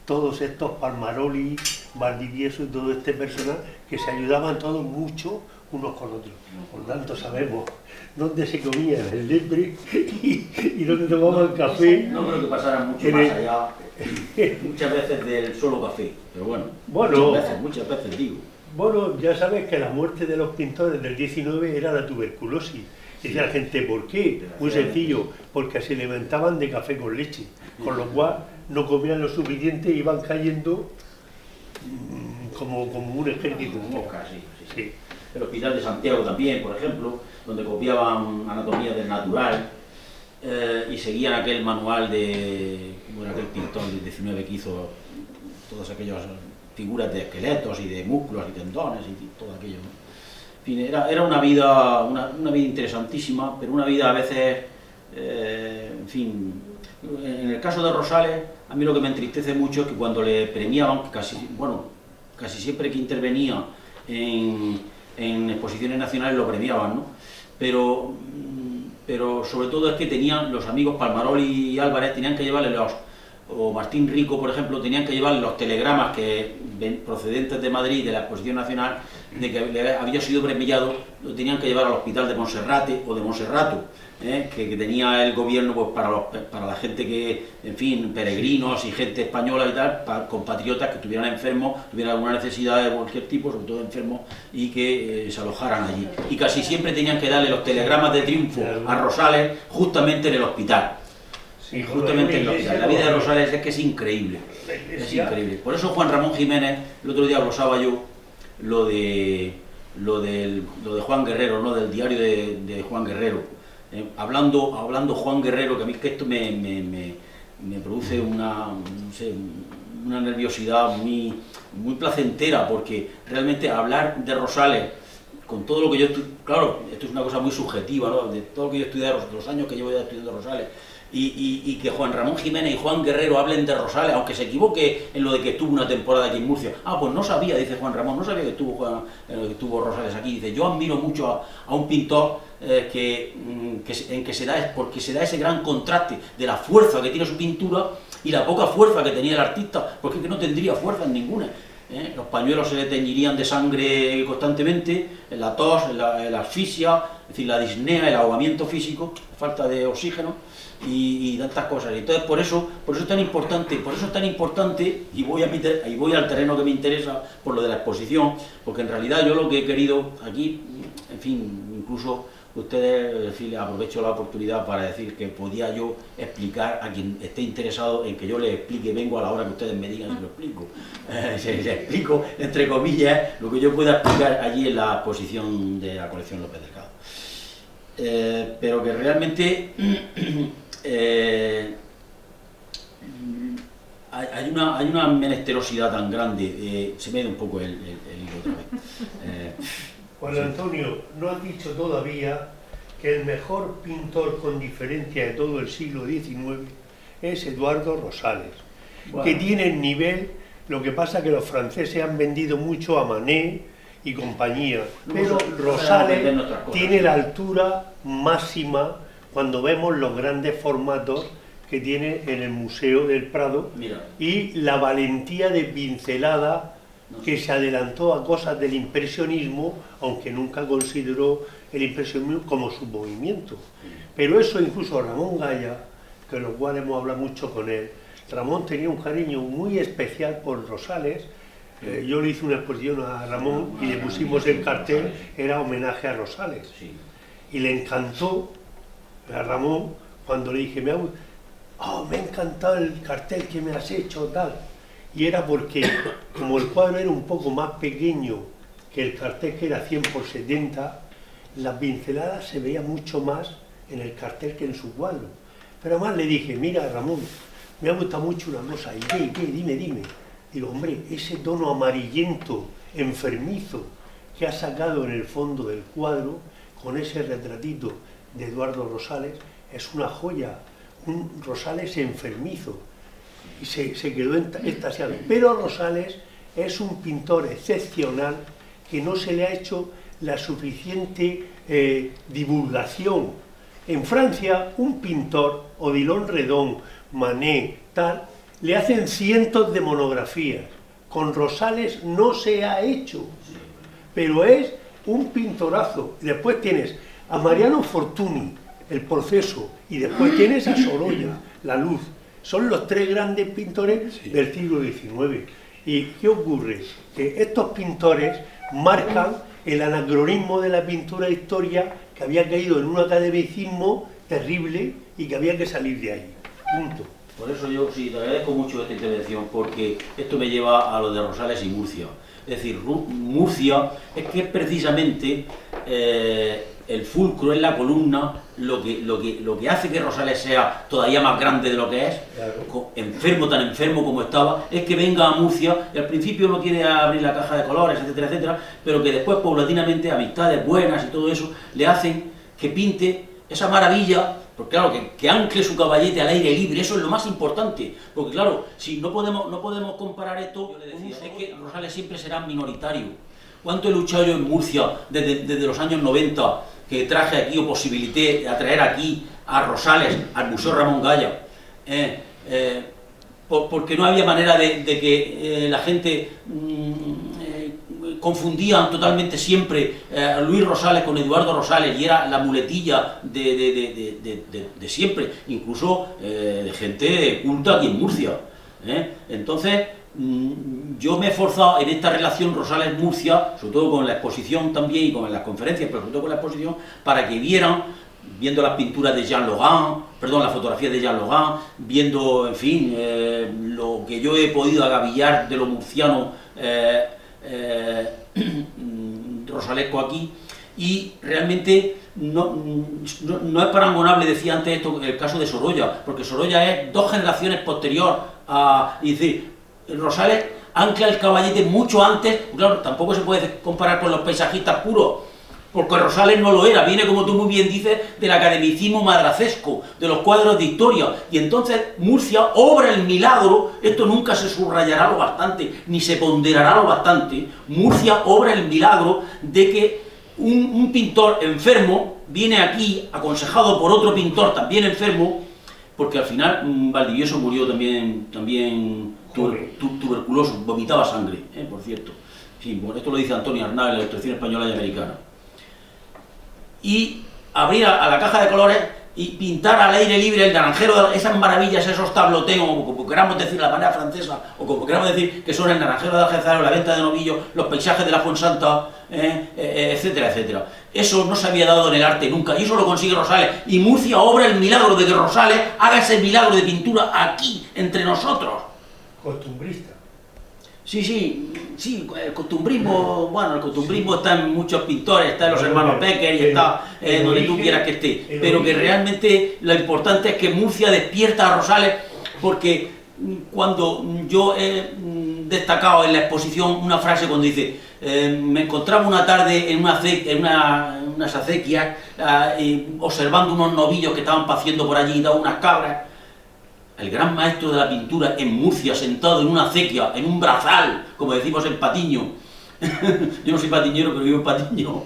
Speaker 4: todos estos Palmaroli, Valdivieso y todo este personal, que se ayudaban todos mucho unos con otros. Por tanto sabemos dónde se comía el lepre y dónde tomaban café.
Speaker 2: No creo que pasaran mucho más allá, muchas veces del solo café, pero bueno, muchas veces digo.
Speaker 4: Bueno, ya sabes que la muerte de los pintores del 19 era la tuberculosis. Dice la gente, ¿por qué? Muy sencillo, porque se alimentaban de café con leche, con lo cual no comían lo suficiente y iban cayendo como un ejército.
Speaker 2: Sí. El Hospital de Santiago también, por ejemplo, donde copiaban anatomía del natural y seguían aquel manual de aquel pintor del 19 que hizo todas aquellas figuras de esqueletos y de músculos y tendones y todo aquello, ¿no? En fin, era una vida interesantísima, pero una vida a veces, en fin, En el caso de Rosales, a mí lo que me entristece mucho es que cuando le premiaban, casi siempre que intervenía en exposiciones nacionales lo premiaban, ¿no? Pero sobre todo es que tenían los amigos Palmarol y Álvarez, tenían que llevarle o Martín Rico, por ejemplo, tenían que llevarle los telegramas procedentes de Madrid, de la exposición nacional, de que le había sido premiado, lo tenían que llevar al hospital de Monserrate o de Monserrato, que tenía el gobierno pues, para la gente que, en fin, peregrinos y gente española y tal, compatriotas que estuvieran enfermos, tuvieran alguna necesidad de cualquier tipo, sobre todo enfermos, y que se alojaran allí. Y casi siempre tenían que darle los telegramas de triunfo a Rosales justamente en el hospital. Sí, justamente en el hospital. La vida de Rosales es que es increíble. Es increíble. Por eso Juan Ramón Jiménez, el otro día glosaba yo lo de Juan Guerrero, ¿no? Del diario de Juan Guerrero. Hablando Juan Guerrero, que a mí que esto me produce una nerviosidad muy placentera, porque realmente hablar de Rosales, con todo lo que yo claro, esto es una cosa muy subjetiva, ¿no? De todo lo que yo he estudiado, los años que llevo ya estudiando Rosales, y que Juan Ramón Jiménez y Juan Guerrero hablen de Rosales, aunque se equivoque en lo de que estuvo una temporada aquí en Murcia. Pues no sabía, dice Juan Ramón, no sabía que estuvo Rosales aquí. Dice, yo admiro mucho a un pintor porque se da ese gran contraste de la fuerza que tiene su pintura y la poca fuerza que tenía el artista, porque es que no tendría fuerza en ninguna. Los pañuelos se le teñirían de sangre constantemente, la tos, la asfixia, es decir, la disnea, el ahogamiento físico, falta de oxígeno y tantas cosas. Entonces por eso es tan importante, y voy al terreno que me interesa por lo de la exposición, porque en realidad yo lo que he querido aquí, en fin, incluso ustedes, en fin, aprovecho la oportunidad para decir que podía yo explicar a quien esté interesado en que yo le explique, vengo a la hora que ustedes me digan si lo explico. Les explico, entre comillas, lo que yo pueda explicar allí en la exposición de la colección López Delgado. Pero que realmente hay una menesterosidad tan grande, se me ha ido un poco el hilo otra vez.
Speaker 4: Juan Antonio, no has dicho todavía que el mejor pintor con diferencia de todo el siglo XIX es Eduardo Rosales, bueno, que tiene el nivel, lo que pasa que los franceses han vendido mucho a Manet y compañía, pero Rosales tiene la altura máxima cuando vemos los grandes formatos que tiene en el Museo del Prado. Mira, y la valentía de pincelada que se adelantó a cosas del impresionismo, aunque nunca consideró el impresionismo como su movimiento. Pero eso incluso Ramón Gaya, que los cuales hemos hablado mucho con él, Ramón tenía un cariño muy especial por Rosales. Yo le hice una exposición a Ramón y le pusimos el cartel, era homenaje a Rosales. Y le encantó a Ramón cuando le dije, me ha encantado el cartel que me has hecho, tal. Y era porque, como el cuadro era un poco más pequeño que el cartel, que era 100 por 70, las pinceladas se veía mucho más en el cartel que en su cuadro. Pero además le dije, mira Ramón, me ha gustado mucho una cosa, ¿y qué? Dime. Digo, hombre, ese tono amarillento, enfermizo, que ha sacado en el fondo del cuadro, con ese retratito de Eduardo Rosales, es una joya, un Rosales enfermizo. Y se quedó extasiado. Pero Rosales es un pintor excepcional que no se le ha hecho la suficiente divulgación. En Francia, un pintor, Odilon Redon, Manet, tal, le hacen cientos de monografías. Con Rosales no se ha hecho, pero es un pintorazo. Después tienes a Mariano Fortuny, El proceso, y después tienes a Sorolla, La luz. Son los tres grandes pintores del siglo XIX. ¿Y qué ocurre? Que estos pintores marcan el anacronismo de la pintura de historia, que había caído en un academicismo terrible y que había que salir de ahí. Punto.
Speaker 2: Por eso yo sí, te agradezco mucho esta intervención, porque esto me lleva a lo de Rosales y Murcia. Es decir, Murcia es que es precisamente el fulcro, es la columna, lo que hace que Rosales sea todavía más grande de lo que es, claro, tan enfermo como estaba, es que venga a Murcia, y al principio no quiere abrir la caja de colores, etcétera, etcétera, pero que después, paulatinamente, amistades buenas y todo eso, le hacen que pinte esa maravilla Porque claro, que ancle su caballete al aire libre, eso es lo más importante. Porque claro, si no podemos comparar esto, es que Rosales siempre será minoritario. ¿Cuánto he luchado yo en Murcia desde los años 90, que traje aquí o posibilité atraer aquí a Rosales, al Museo Ramón Gaya? Porque no había manera de que la gente confundía totalmente siempre a Luis Rosales con Eduardo Rosales, y era la muletilla de siempre, incluso de gente culta aquí en Murcia. Entonces, yo me he esforzado en esta relación Rosales-Murcia, sobre todo con la exposición también y con las conferencias, pero sobre todo con la exposición, para que vieran, viendo las pinturas de Jean Logan, perdón, las fotografías de Jean Logan, viendo, en fin, lo que yo he podido agavillar de lo murciano rosalesco aquí, y realmente no es parangonable, decía antes esto, el caso de Sorolla, porque Sorolla es 2 generaciones posterior a, y decir, Rosales ancla el caballete mucho antes. Claro, tampoco se puede comparar con los paisajistas puros, porque Rosales no lo era, viene, como tú muy bien dices, del academicismo madracesco, de los cuadros de historia, y entonces Murcia obra el milagro, esto nunca se subrayará lo bastante, ni se ponderará lo bastante, Murcia obra el milagro de que un pintor enfermo viene aquí, aconsejado por otro pintor también enfermo, porque al final Valdivieso murió también tuberculoso, vomitaba sangre, por cierto. En fin, bueno, esto lo dice Antonio Arnal en la Ilustración Española y Americana. Y abrir a la caja de colores y pintar al aire libre el naranjero, esas maravillas, esos tabloteos, como queramos decir la manera francesa, o como queramos decir que son el naranjero de Algezaro, la venta de novillos, los paisajes de la Fuensanta, etcétera, etcétera. Eso no se había dado en el arte nunca, y eso lo consigue Rosales, y Murcia obra el milagro de que Rosales haga ese milagro de pintura aquí, entre nosotros.
Speaker 4: Costumbrista.
Speaker 2: Sí, el costumbrismo, bueno, el costumbrismo está en muchos pintores, está en los hermanos Becker y está donde tú quieras que esté, pero que realmente lo importante es que Murcia despierta a Rosales, porque cuando yo he destacado en la exposición una frase cuando dice, me encontraba una tarde en unas acequias observando unos novillos que estaban paciendo por allí y daban unas cabras. El gran maestro de la pintura en Murcia, sentado en una acequia, en un brazal, como decimos en Patiño. Yo no soy patiñero, pero vivo en Patiño.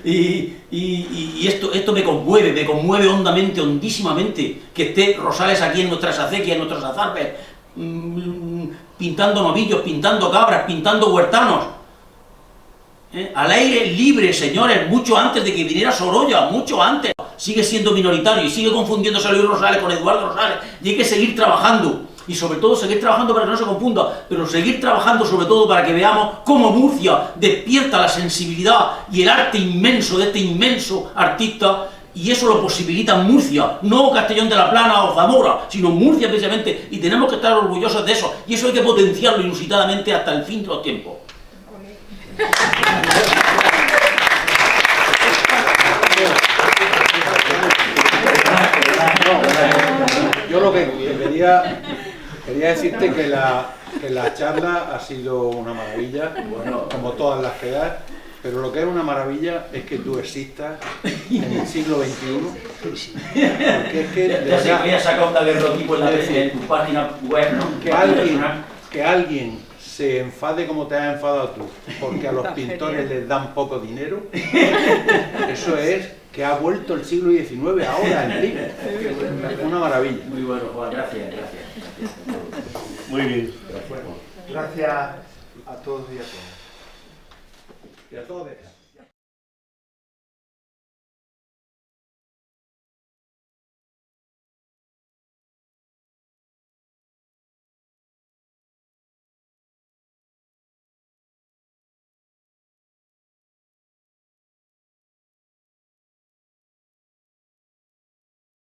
Speaker 2: y esto me conmueve hondamente, hondísimamente, que esté Rosales aquí en nuestras acequias, en nuestros azarbes, pintando novillos, pintando cabras, pintando huertanos. Al aire libre, señores, mucho antes de que viniera Sorolla, mucho antes. Sigue siendo minoritario y sigue confundiéndose a Luis Rosales con Eduardo Rosales, y hay que seguir trabajando, y sobre todo seguir trabajando para que no se confunda, pero seguir trabajando sobre todo para que veamos cómo Murcia despierta la sensibilidad y el arte inmenso de este inmenso artista, y eso lo posibilita Murcia, no Castellón de la Plana o Zamora, sino Murcia precisamente, y tenemos que estar orgullosos de eso, y eso hay que potenciarlo inusitadamente hasta el fin de los tiempos.
Speaker 3: Yo lo que quería decirte que la charla ha sido una maravilla, bueno, como todas las que das, pero lo que es una maravilla es que tú existas en el siglo XXI, porque es que
Speaker 2: ya sé que voy a sacar un daguerrotipo en tu página web, ¿no?
Speaker 3: Que alguien se enfade como te has enfadado tú, porque a los pintores les dan poco dinero, eso es que ha vuelto el siglo XIX ahora en ti. Una maravilla.
Speaker 2: Muy bueno, Juan, gracias.
Speaker 4: Muy bien.
Speaker 1: Gracias a todos y a todas.
Speaker 3: Y a todos.